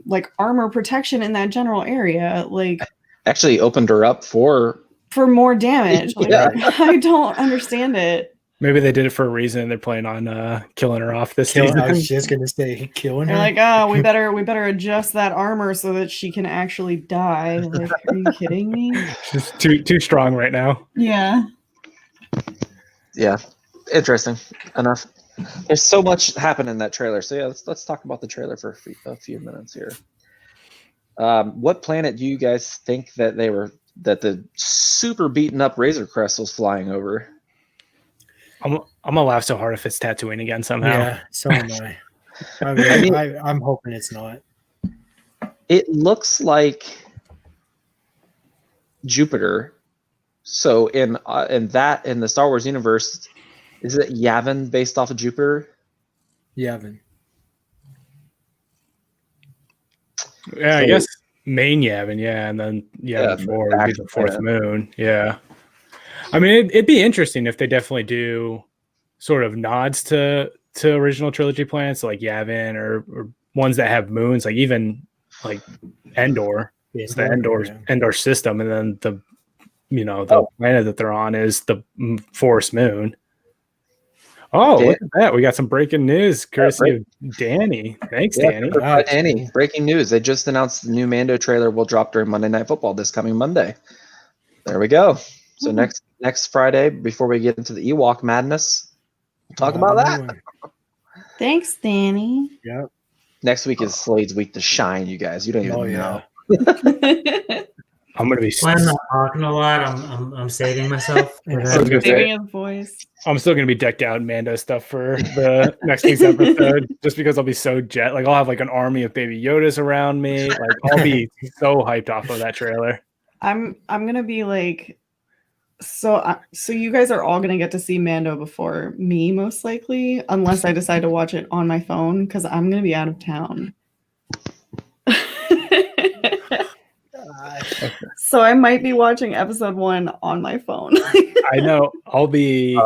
like armor protection in that general area. Like, actually opened her up for more damage. Like, I don't understand it. Maybe they did it for a reason. They're planning on killing her off this season. I was just gonna say killing her. They're like, oh, we better adjust that armor so that she can actually die. Like, are you kidding me? She's too strong right now. Yeah. Yeah, interesting enough. There's so much happened in that trailer. So yeah, let's talk about the trailer for a few minutes here. What planet do you guys think that the super beaten up Razor Crest was flying over? I'm gonna laugh so hard if it's Tatooine again somehow. Yeah, so am I. I'm hoping it's not. It looks like Jupiter. So in the Star Wars universe, is it Yavin based off of Jupiter? Yavin. Yeah, I guess main Yavin, and then Yavin 4 would be the fourth moon. Yeah. I mean, it'd be interesting if they definitely do sort of nods to original trilogy planets like Yavin or ones that have moons, like even like Endor. It's the Endor system, and then the planet that they're on is the forest moon. Oh, look at that. We got some breaking news courtesy of Danny. Thanks, Danny. Danny, breaking news. They just announced the new Mando trailer will drop during Monday Night Football this coming Monday. There we go. So next Friday, before we get into the Ewok madness, we'll talk about that. Thanks, Danny. Yep. Next week is Slade's week to shine, you guys. You don't even know. I'm gonna be. Well, I'm not talking a lot. I'm saving myself. For I was gonna that. say, Saving his voice. I'm still gonna be decked out in Mando stuff for the next week's episode, just because I'll be so like I'll have like an army of Baby Yodas around me. Like I'll be so hyped off of that trailer. I'm gonna be like, so you guys are all gonna get to see Mando before me, most likely, unless I decide to watch it on my phone because I'm gonna be out of town. So I might be watching episode 1 on my phone. I know I'll be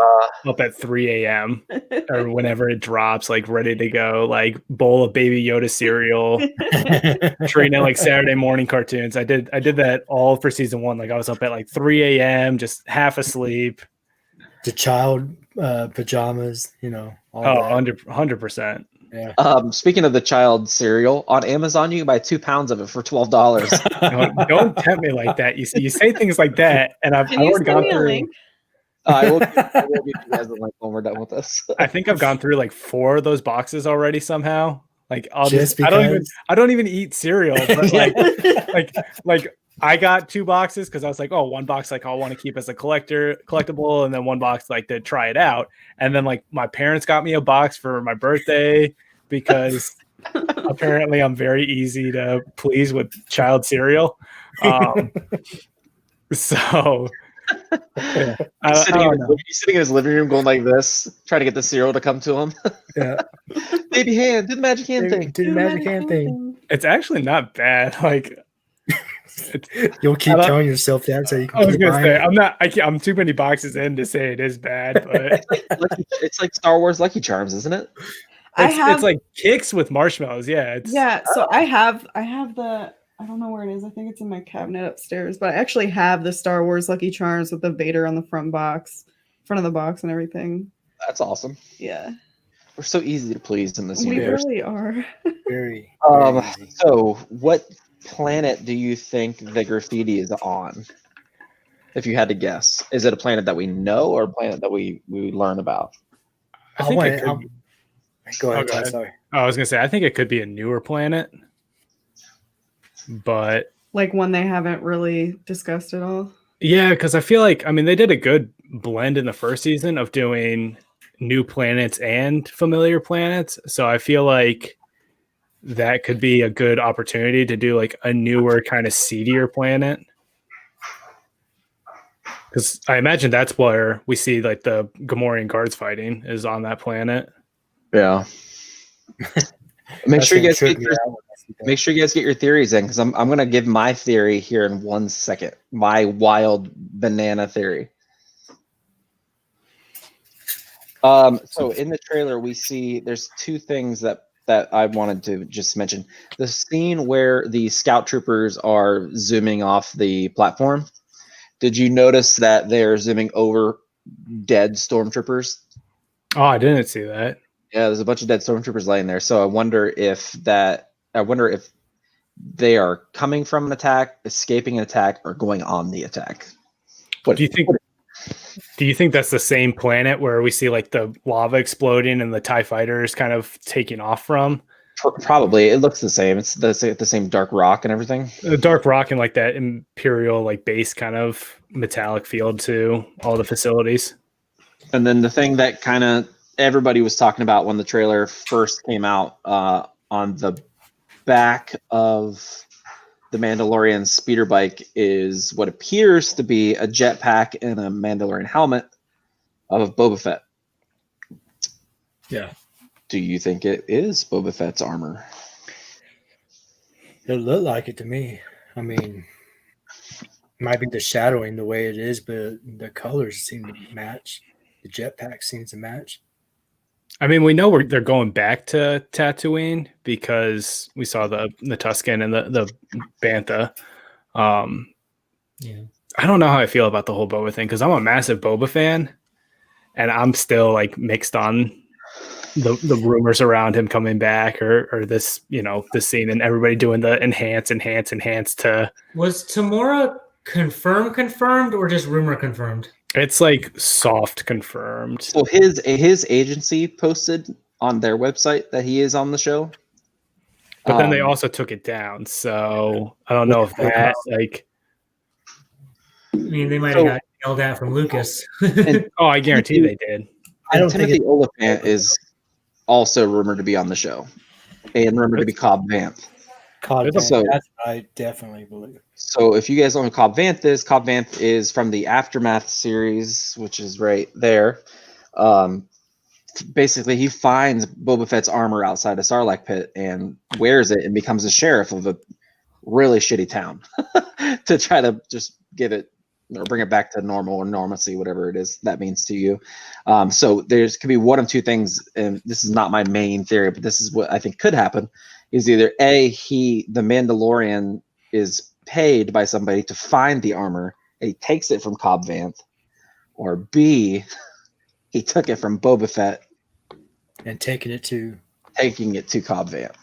up at 3 a.m. or whenever it drops, like ready to go, like bowl of Baby Yoda cereal, treating it like Saturday morning cartoons. I did that all for season 1. Like I was up at like 3 a.m. just half asleep. The child pajamas, all that. 100%. Yeah. Speaking of the child cereal, on Amazon you can buy 2 pounds of it for $12. Don't tempt me like that. You say things like that, and I've Can you already send gone me a through. link? I will give you guys a link when we're done with this. I think I've gone through like 4 of those boxes already somehow. Like I'll Just I don't even eat cereal, but like I got 2 boxes because I was like, oh, 1 box like I'll want to keep as a collectible, and then 1 box like to try it out. And then like my parents got me a box for my birthday because apparently I'm very easy to please with child cereal. So He's sitting in his living room going like this, trying to get the cereal to come to him. Yeah. Baby hand, do the magic hand thing. Do the magic hand thing. it's actually not bad. Like You'll keep telling yourself that so you can. I was keep gonna buying say it. I'm too many boxes in to say it is bad, but It's like Star Wars Lucky Charms, isn't it? it's like Kix with marshmallows. Yeah, So I have the, I don't know where it is. I think it's in my cabinet upstairs, but I actually have the Star Wars Lucky Charms with the Vader on the front of the box and everything. That's awesome. Yeah. We're so easy to please in this We universe. really are. Very. Easy. So what planet do you think the graffiti is on? If you had to guess, is it a planet that we know or a planet that we learn about? I think it could. Go ahead. go ahead. Sorry. I was gonna say I think it could be a newer planet, but Like one they haven't really discussed at all. yeah, because I feel like they did a good blend in the first season of doing new planets and familiar planets, so I feel like that could be a good opportunity to do like a newer kind of seedier planet. Because I imagine that's where we see like the Gamorrean guards fighting is on that planet. Yeah. Make sure you guys get your your theories in, because I'm gonna give my theory here in 1 second. My wild banana theory. So in the trailer we see there's 2 things that I wanted to just mention. The scene where the scout troopers are zooming off the platform. Did you notice that they're zooming over dead stormtroopers? Oh, I didn't see that. Yeah, there's a bunch of dead stormtroopers laying there. So I wonder if they are coming from an attack, escaping an attack, or going on the attack. Do you think that's the same planet where we see like the lava exploding and the TIE fighters kind of taking off from? Probably. It looks the same. It's the same dark rock and everything. The dark rock and like that Imperial like base kind of metallic field to all the facilities. And then the thing that kind of everybody was talking about when the trailer first came out, on the back of the Mandalorian speeder bike is what appears to be a jetpack and a Mandalorian helmet of Boba Fett. Yeah. Do you think it is Boba Fett's armor? It looked like it to me. It might be the shadowing the way it is, but the colors seem to match. The jetpack seems to match. We know they're going back to Tatooine because we saw the Tusken and the Bantha. Yeah. I don't know how I feel about the whole Boba thing because I'm a massive Boba fan, and I'm still like mixed on the rumors around him coming back or this this scene and everybody doing the enhance to. Was Tamora confirmed or just rumor confirmed? It's like soft confirmed. So his agency posted on their website that he is on the show, but then they also took it down. So I don't know if that I mean, they might have got yelled at from Lucas. Oh, I guarantee they did. I don't Timothy think Oliphant is also rumored to be on the show, and rumored to be Cobb Vanth. Cobb There's a- Vanth, that's what I definitely believe. So if you guys don't know who Cobb Vanth is from the Aftermath series, which is right there. Basically, he finds Boba Fett's armor outside a Sarlacc pit and wears it and becomes a sheriff of a really shitty town to try to just give it or bring it back to normal or normalcy, whatever it is that means to you. So there's could be one of two things, and this is not my main theory, but this is what I think could happen: is either A, the Mandalorian is paid by somebody to find the armor and he takes it from Cobb Vanth, or B, he took it from Boba Fett And taking it to Cobb Vanth.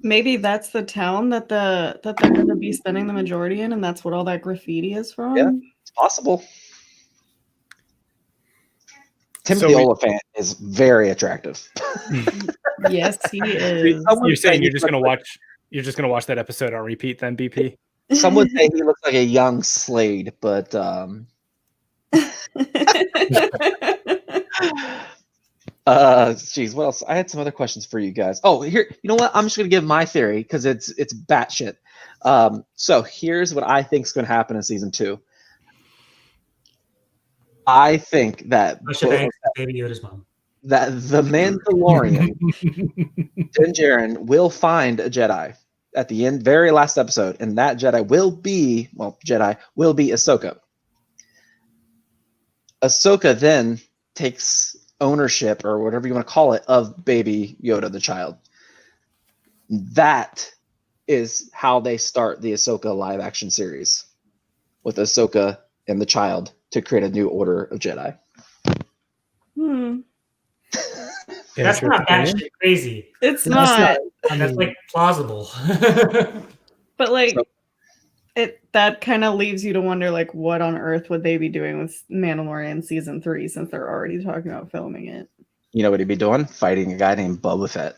Maybe that's the town that they're going to be spending the majority in, and that's what all that graffiti is from. Yeah. It's possible. Timothy Oliphant is very attractive. Yes, he is. You're saying you're just gonna watch that episode on repeat then, BP? Some would say he looks like a young Slade, but geez, what else? I had some other questions for you guys. Oh, here, you know what? I'm just gonna give my theory because it's batshit. So here's what I think is gonna happen in season 2. I think that Baby Yoda's mom. that the Mandalorian, Din Djarin, will find a Jedi at the end, very last episode, and that Jedi will be Ahsoka. Ahsoka then takes ownership, or whatever you want to call it, of Baby Yoda, the child. That is how they start the Ahsoka live action series, with Ahsoka and the child to create a new order of Jedi. That's not batshit crazy. It's not. That's like plausible. But like, that kind of leaves you to wonder, like, what on earth would they be doing with Mandalorian season 3 since they're already talking about filming it? You know what he'd be doing? Fighting a guy named Boba Fett.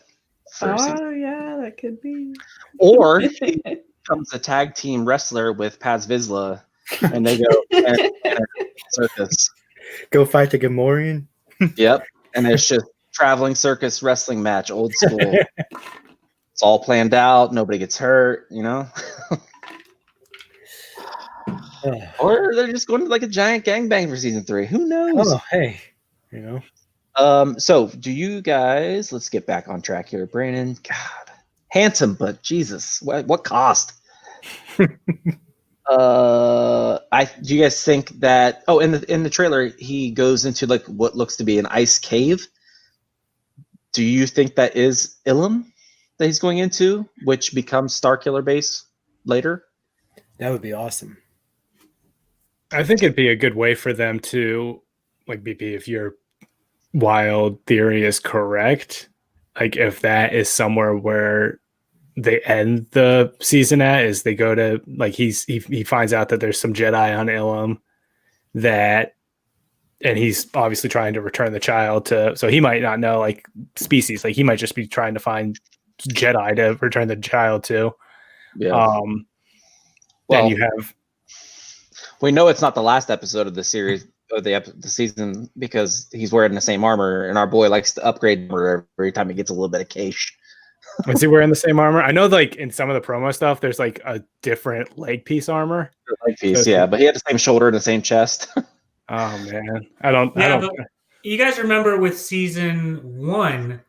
Oh yeah, that could be. Or he becomes a tag team wrestler with Paz Vizsla, and they go and circus. go fight the Gamorrean. Yep, and it's just traveling circus wrestling match, old school. It's all planned out. Nobody gets hurt. You know. Or they're just going to like a giant gangbang for season 3. Who knows? Oh, hey, you know. So do you guys? Let's get back on track here, Brandon. God, handsome, but Jesus, what cost? Do you guys think that? Oh, in the trailer, he goes into like what looks to be an ice cave. Do you think that is Ilum that he's going into, which becomes Starkiller Base later? That would be awesome. I think it'd be a good way for them to, like, BP, if your wild theory is correct, like if that is somewhere where they end the season at, is they go to, like, he finds out that there's some Jedi on Ilum and he's obviously trying to return the child to, so he might not know like species, like he might just be trying to find Jedi to return the child to. Yeah. Then you have. We know it's not the last episode of the series of the season because he's wearing the same armor, and our boy likes to upgrade every time he gets a little bit of cash. Is he wearing the same armor? I know, like in some of the promo stuff, there's like a different leg piece armor. Leg piece, yeah, but he had the same shoulder and the same chest. Oh man, I don't. But you guys remember with season 1,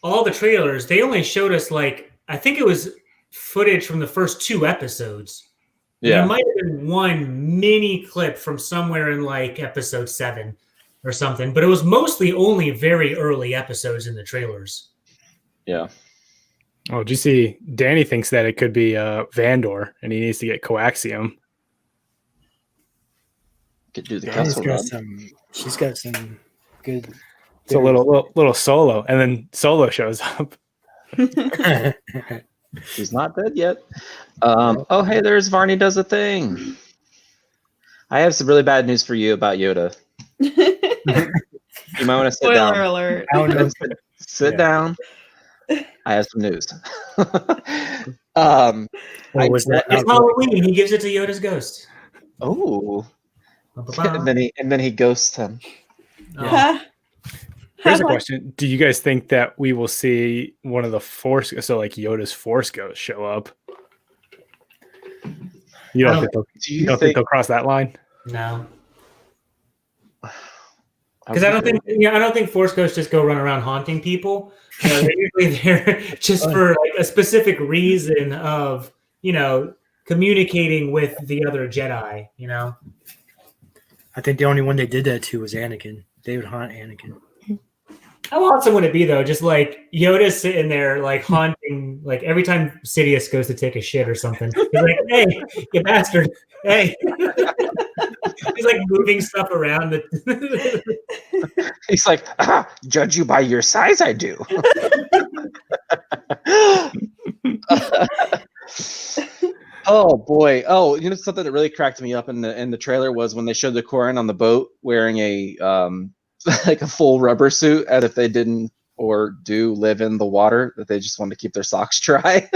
all the trailers, they only showed us like, I think it was footage from the first 2 episodes. Yeah, there might have been one mini clip from somewhere in like episode 7 or something, but it was mostly only very early episodes in the trailers. Yeah. Oh, did you see? Danny thinks that it could be Vandor, and he needs to get coaxium. Could do the castle run. She's got some good. It's a little Solo, and then Solo shows up. He's not dead yet. Oh, hey, there's Varney does a thing. I have some really bad news for you about Yoda. You might want to sit down. Spoiler alert. Sit down. I have some news. It's Halloween. He gives it to Yoda's ghost. Oh, Ba-ba-ba. and then he ghosts him. Oh. Here's a question: do you guys think that we will see one of the Force, so like Yoda's Force ghosts, show up? You don't think think they'll cross that line? No. Because I don't think Force Ghosts just go run around haunting people. They're usually there just for like a specific reason of, communicating with the other Jedi, I think the only one they did that to was Anakin. They would haunt Anakin. How awesome would it be though? Just like Yoda sitting there, like haunting, like every time Sidious goes to take a shit or something. He's like, "Hey, you bastard! Hey!" He's like moving stuff around. He's like, judge you by your size, I do. Oh boy! Oh, something that really cracked me up in the trailer was when they showed the Corrin on the boat wearing a like a full rubber suit, as if they didn't or do live in the water, that they just wanted to keep their socks dry.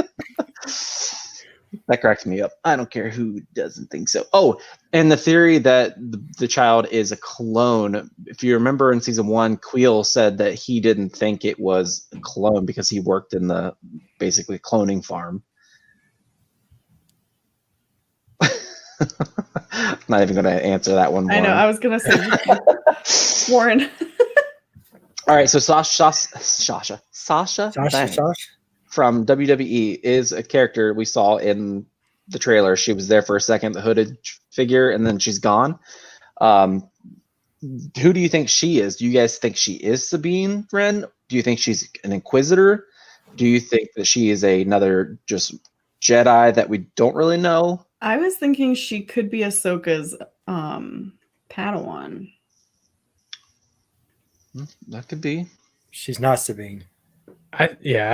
That cracks me up. I don't care who doesn't think so. Oh, and the theory that the child is a clone. If you remember in season 1, Queel said that he didn't think it was a clone because he worked in the basically cloning farm. I'm not even going to answer that one. I know. I was going to say Warren. All right. So Sasha Banks from WWE is a character we saw in the trailer. She was there for a second, the hooded figure, and then she's gone. Who do you think she is? Do you guys think she is Sabine Wren? Do you think she's an Inquisitor? Do you think that she is another just Jedi that we don't really know? I was thinking she could be Ahsoka's Padawan. That could be. She's not Sabine. I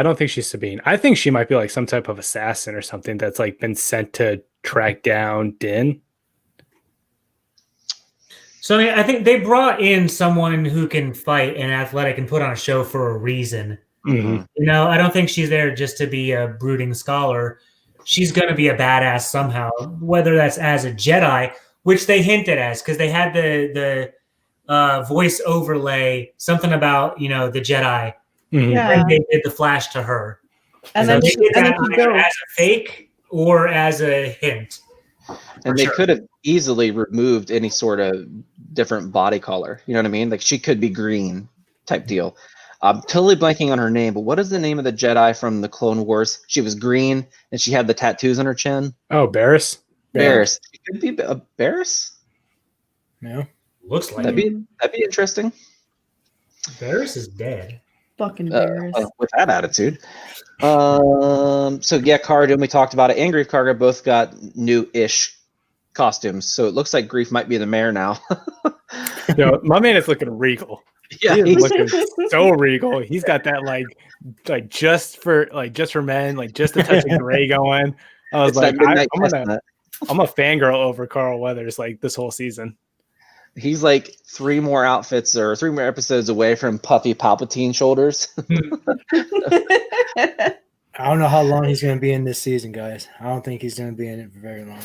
don't think she's Sabine. I think she might be like some type of assassin or something that's like been sent to track down Din. So I think they brought in someone who can fight and athletic and put on a show for a reason. Mm-hmm. I don't think she's there just to be a brooding scholar. She's going to be a badass somehow, whether that's as a Jedi, which they hinted as, because they had the voice overlay, something about, the Jedi. Mm-hmm. Yeah. And they did the flash to her. And so then they did that she either goes. as a fake or as a hint. And they could have easily removed any sort of different body color. You know what I mean? Like she could be green type deal. I'm totally blanking on her name, but what is the name of the Jedi from the Clone Wars? She was green and she had the tattoos on her chin. Oh, Barriss. Barriss. She could be a Barriss. Yeah. Looks like That'd be interesting. Barriss is dead. Fucking Barriss. With that attitude. So yeah, Cara, we talked about it, and Grief Karga both got new-ish costumes. So it looks like Grief might be the mayor now. My man is looking regal. Yeah, he is looking so regal. He's got that like just for men, like just a touch of gray going. I was like, I'm a fangirl over Carl Weathers like this whole season. He's like 3 more outfits or 3 more episodes away from puffy Palpatine shoulders. I don't know how long he's going to be in this season, guys. I don't think he's going to be in it for very long.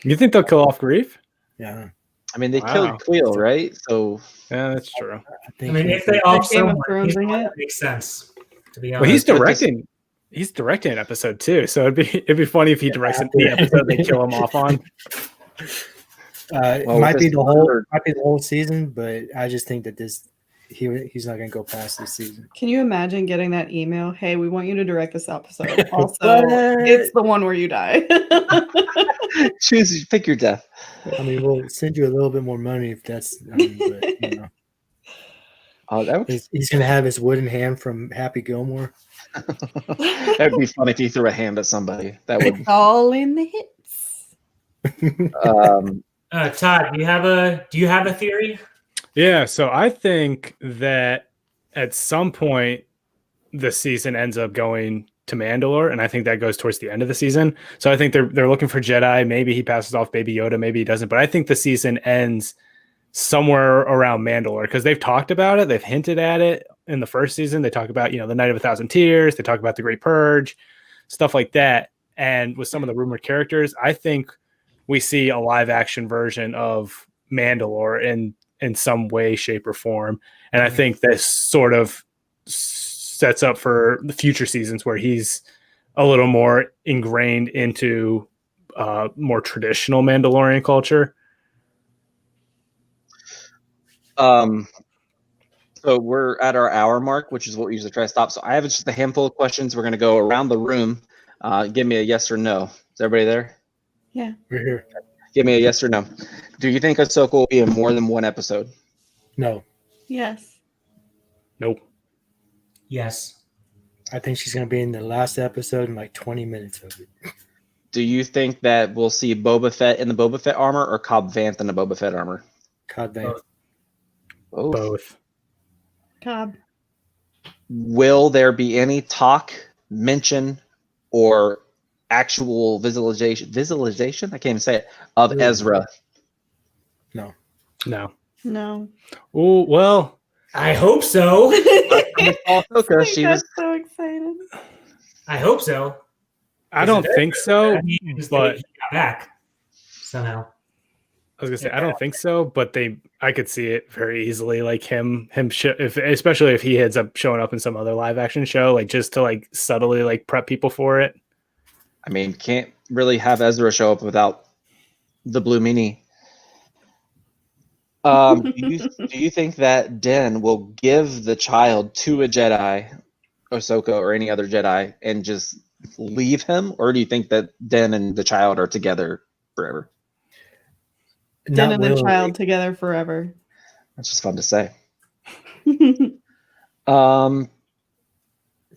You think they'll kill off Grief? Yeah. I mean, they killed Queel, right? So yeah, that's true. If they off someone, that makes sense. To be honest, well, he's directing an episode too, so it'd be funny if he directs the episode they kill him off on. It might be the whole season, but I just think that he's not going to go past this season. Can you imagine getting that email? Hey, we want you to direct this episode. Also, it's the one where you die. Pick your death. I mean, we'll send you a little bit more money if that's. He's going to have his wooden hand from Happy Gilmore. That'd be funny if he threw a hand at somebody. That would all in the hits. Todd, do you have a theory? Yeah, so I think that at some point the season ends up going to Mandalore, and I think that goes towards the end of the season. So I think they're looking for Jedi. Maybe he passes off Baby Yoda, maybe he doesn't. But I think the season ends somewhere around Mandalore because they've talked about it. They've hinted at it in the first season. They talk about, the Night of 1,000 Tears. They talk about the Great Purge, stuff like that. And with some of the rumored characters, I think we see a live action version of Mandalore in some way, shape, or form. And I think this sort of sets up for the future seasons where he's a little more ingrained into more traditional Mandalorian culture. So we're at our hour mark, which is what we usually try to stop. So I have just a handful of questions. We're going to go around the room. Give me a yes or no. Is everybody there? Yeah. We're here. Give me a yes or no. Do you think Ahsoka will be in more than one episode? No, Yes. Nope. Yes. I think she's gonna be in the last episode in like 20 minutes of it. Do you think that we'll see Boba Fett in the Boba Fett armor or Cobb Vanth in the Boba Fett armor? God damn. Both. Cobb. Will there be any talk, mention, or actual visualization? I can't even say it, of Ezra? No. No. No. Oh, well, I hope so. Ahsoka, she I'm was. so excited. I hope so. I don't think so, That means but they got back somehow. I was gonna say I don't think so, but I could see it very easily, like especially if he ends up showing up in some other live action show, like just to like subtly like prep people for it. I mean, can't really have Ezra show up without the Blue Meanie. Do you think that Den will give the child to a Jedi, Ahsoka, or any other Jedi, and just leave him, or do you think that Den and the child are together forever? Den Not and the willingly. child together forever. That's just fun to say.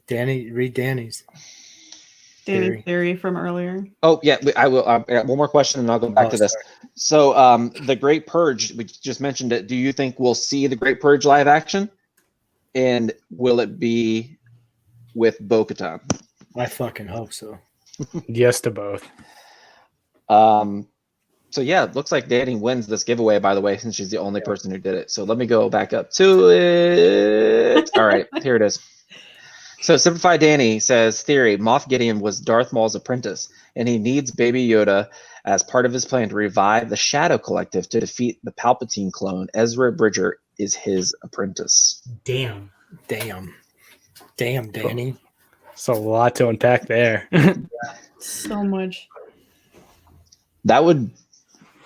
Danny, read Danny's. Danny's theory from earlier. Oh yeah, I will. I got one more question, and I'll go back to this. Sorry. So, the Great Purge, we just mentioned it. Do you think we'll see the Great Purge live action, and will it be with Bo-Katan? I fucking hope so. Yes to both. So yeah, it looks like Danny wins this giveaway, by the way, since she's the only person who did it. So let me go back up to it. All right, here it is. So Simplified Danny says, theory, Moff Gideon was Darth Maul's apprentice, and he needs Baby Yoda as part of his plan to revive the Shadow Collective to defeat the Palpatine clone. Ezra Bridger is his apprentice. Damn. Damn, Danny. So a lot to unpack there. So much. That would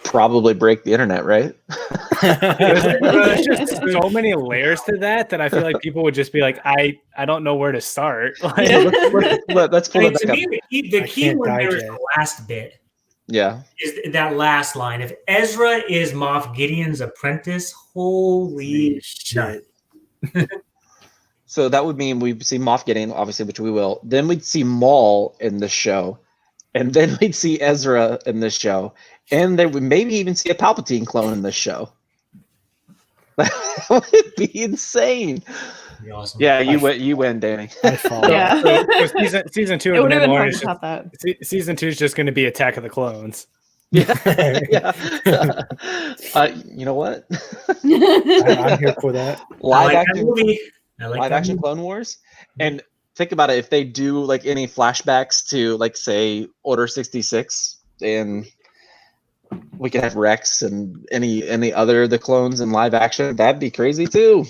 probably break the internet, right? There's just so many layers to that I feel like people would just be like, I don't know where to start. Like, Let's pull it To back up. me, the key can't one there is digest. the last bit. Yeah. Is that last line. If Ezra is Moff Gideon's apprentice, holy shit. So that would mean we'd see Moff Gideon, obviously, which we will. Then we'd see Maul in the show. And then we'd see Ezra in this show. And then we maybe even see a Palpatine clone in this show. That would be insane. That'd be awesome. Yeah, you win, Danny. I fall. Yeah. So season 2 It of would The have been hard Mandalorian to is top that. season 2 is just going to be Attack of the Clones. Yeah. You know what? I'm here for that. I like that movie. I like live that action movie. Clone Wars. And think about it, if they do like any flashbacks to like say Order 66, and we could have Rex and any other of the clones in live action, that'd be crazy too.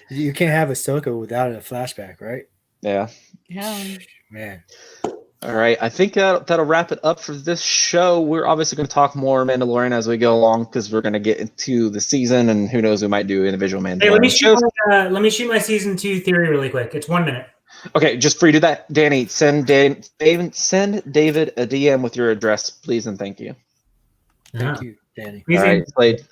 You can't have Ahsoka without a flashback, right? Yeah. Yeah. Man. All right. I think that'll wrap it up for this show. We're obviously going to talk more Mandalorian as we go along because we're going to get into the season, and who knows, we might do individual Mandalorian. Hey, let me shoot my season 2 theory really quick. It's 1 minute. Okay, just for you to do that, Danny, send David a DM with your address, please, and thank you. Thank you, Danny. Please All right, Slade.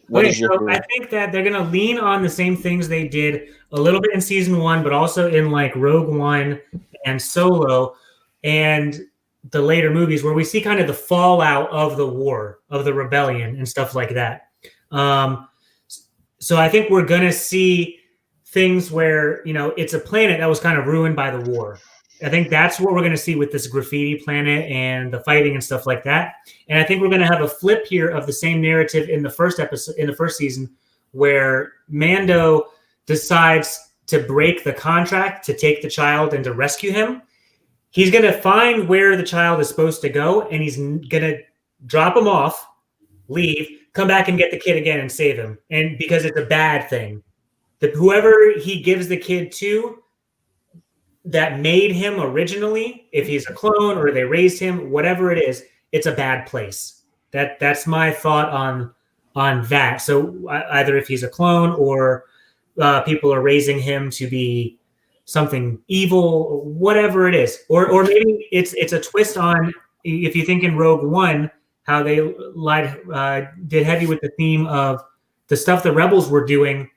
What Okay, is your so theory? I think that they're going to lean on the same things they did a little bit in season 1, but also in like Rogue One and Solo and the later movies where we see kind of the fallout of the war, of the rebellion and stuff like that. So I think we're going to see things where, it's a planet that was kind of ruined by the war. I think that's what we're going to see with this graffiti planet and the fighting and stuff like that. And I think we're going to have a flip here of the same narrative in the first episode, in the first season, where Mando decides to break the contract to take the child and to rescue him. He's going to find where the child is supposed to go, and he's going to drop him off, leave, come back and get the kid again and save him. And because it's a bad thing. Whoever he gives the kid to that made him originally, if he's a clone or they raised him, whatever it is, it's a bad place. That's my thought on that. So either if he's a clone or people are raising him to be something evil, or whatever it is, or maybe it's a twist on, if you think in Rogue One how they did heavy with the theme of the stuff the rebels were doing.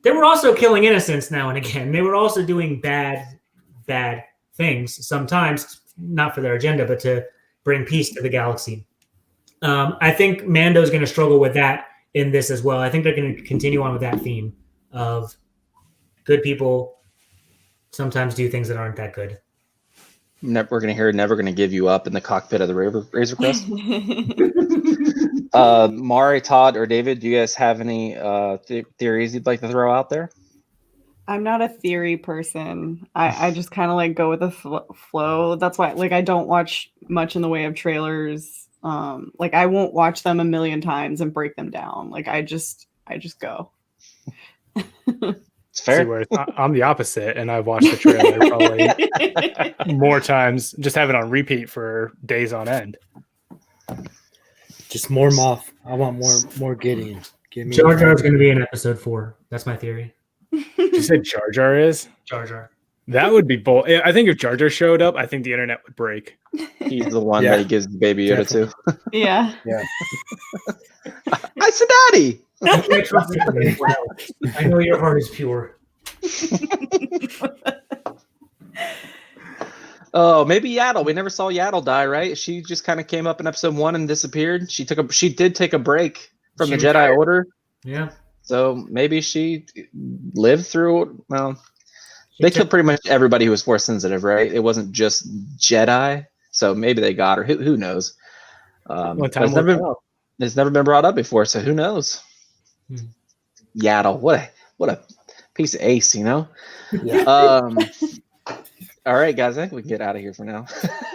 They were also killing innocents now and again. They were also doing bad things sometimes, not for their agenda, but to bring peace to the galaxy. I think Mando's going to struggle with that in this as well. I think they're going to continue on with that theme of good people sometimes do things that aren't that good. We're going to hear "Never Going to Give You Up" in the cockpit of the Razor Crest. Mari, Todd, or David, do you guys have any theories you'd like to throw out there? I'm not a theory person. I just kind of like go with the flow. That's why, like, I don't watch much in the way of trailers. Like, I won't watch them a million times and break them down. Like, I just go. It's fair. See, where I'm the opposite, and I've watched the trailer probably more times. Just have it on repeat for days on end. Just more Moff. I want more Gideon. Give me Jar Jar is going to be in episode 4. That's my theory. You said Jar Jar is? Jar Jar. That would be bold. I think if Jar Jar showed up, I think the internet would break. He's the one that he gives the baby Yoda to. Yeah. I said, "Daddy." I trust you. I know your heart is pure. Oh, maybe Yaddle. We never saw Yaddle die, right? She just kind of came up in episode 1 and disappeared. She did take a break from the Jedi Order. Yeah. So maybe she lived through. Well, they killed pretty much everybody who was force sensitive, right? It wasn't just Jedi. So maybe they got her. Who knows? It's never been brought up before, so who knows? Yaddle, what a piece of ace, you know? Yeah. All right, guys, I think we can get out of here for now.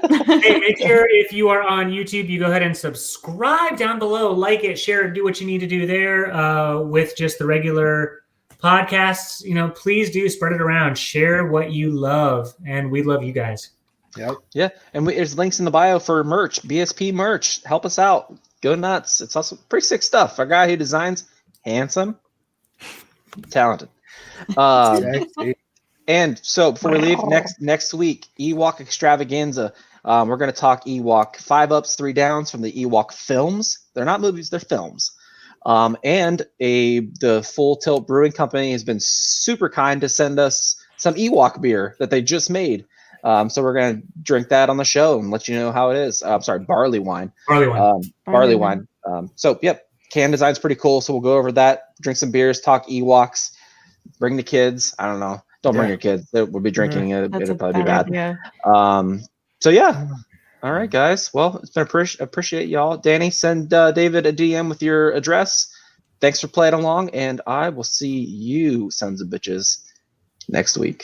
Hey, make sure if you are on YouTube, you go ahead and subscribe down below, like it, share it, do what you need to do there with just the regular podcasts. You know, please do spread it around, share what you love, and we love you guys. Yep. Yeah, and there's links in the bio for merch, BSP merch. Help us out. Go nuts. It's also pretty sick stuff. Our guy who designs, handsome, talented. And so before we leave, next week, Ewok Extravaganza. We're going to talk Ewok 5 ups, 3 downs from the Ewok films. They're not movies, they're films. And the Full Tilt Brewing Company has been super kind to send us some Ewok beer that they just made. So we're going to drink that on the show and let you know how it is. Barley wine. Barley wine. So, yep, can design's pretty cool. So we'll go over that, drink some beers, talk Ewoks, bring the kids. I don't know. Don't bring your kids. We'll be drinking. It'll probably be bad. Idea. So, yeah. All right, guys. Well, it's been appreciate y'all. Danny, send David a DM with your address. Thanks for playing along, and I will see you, sons of bitches, next week.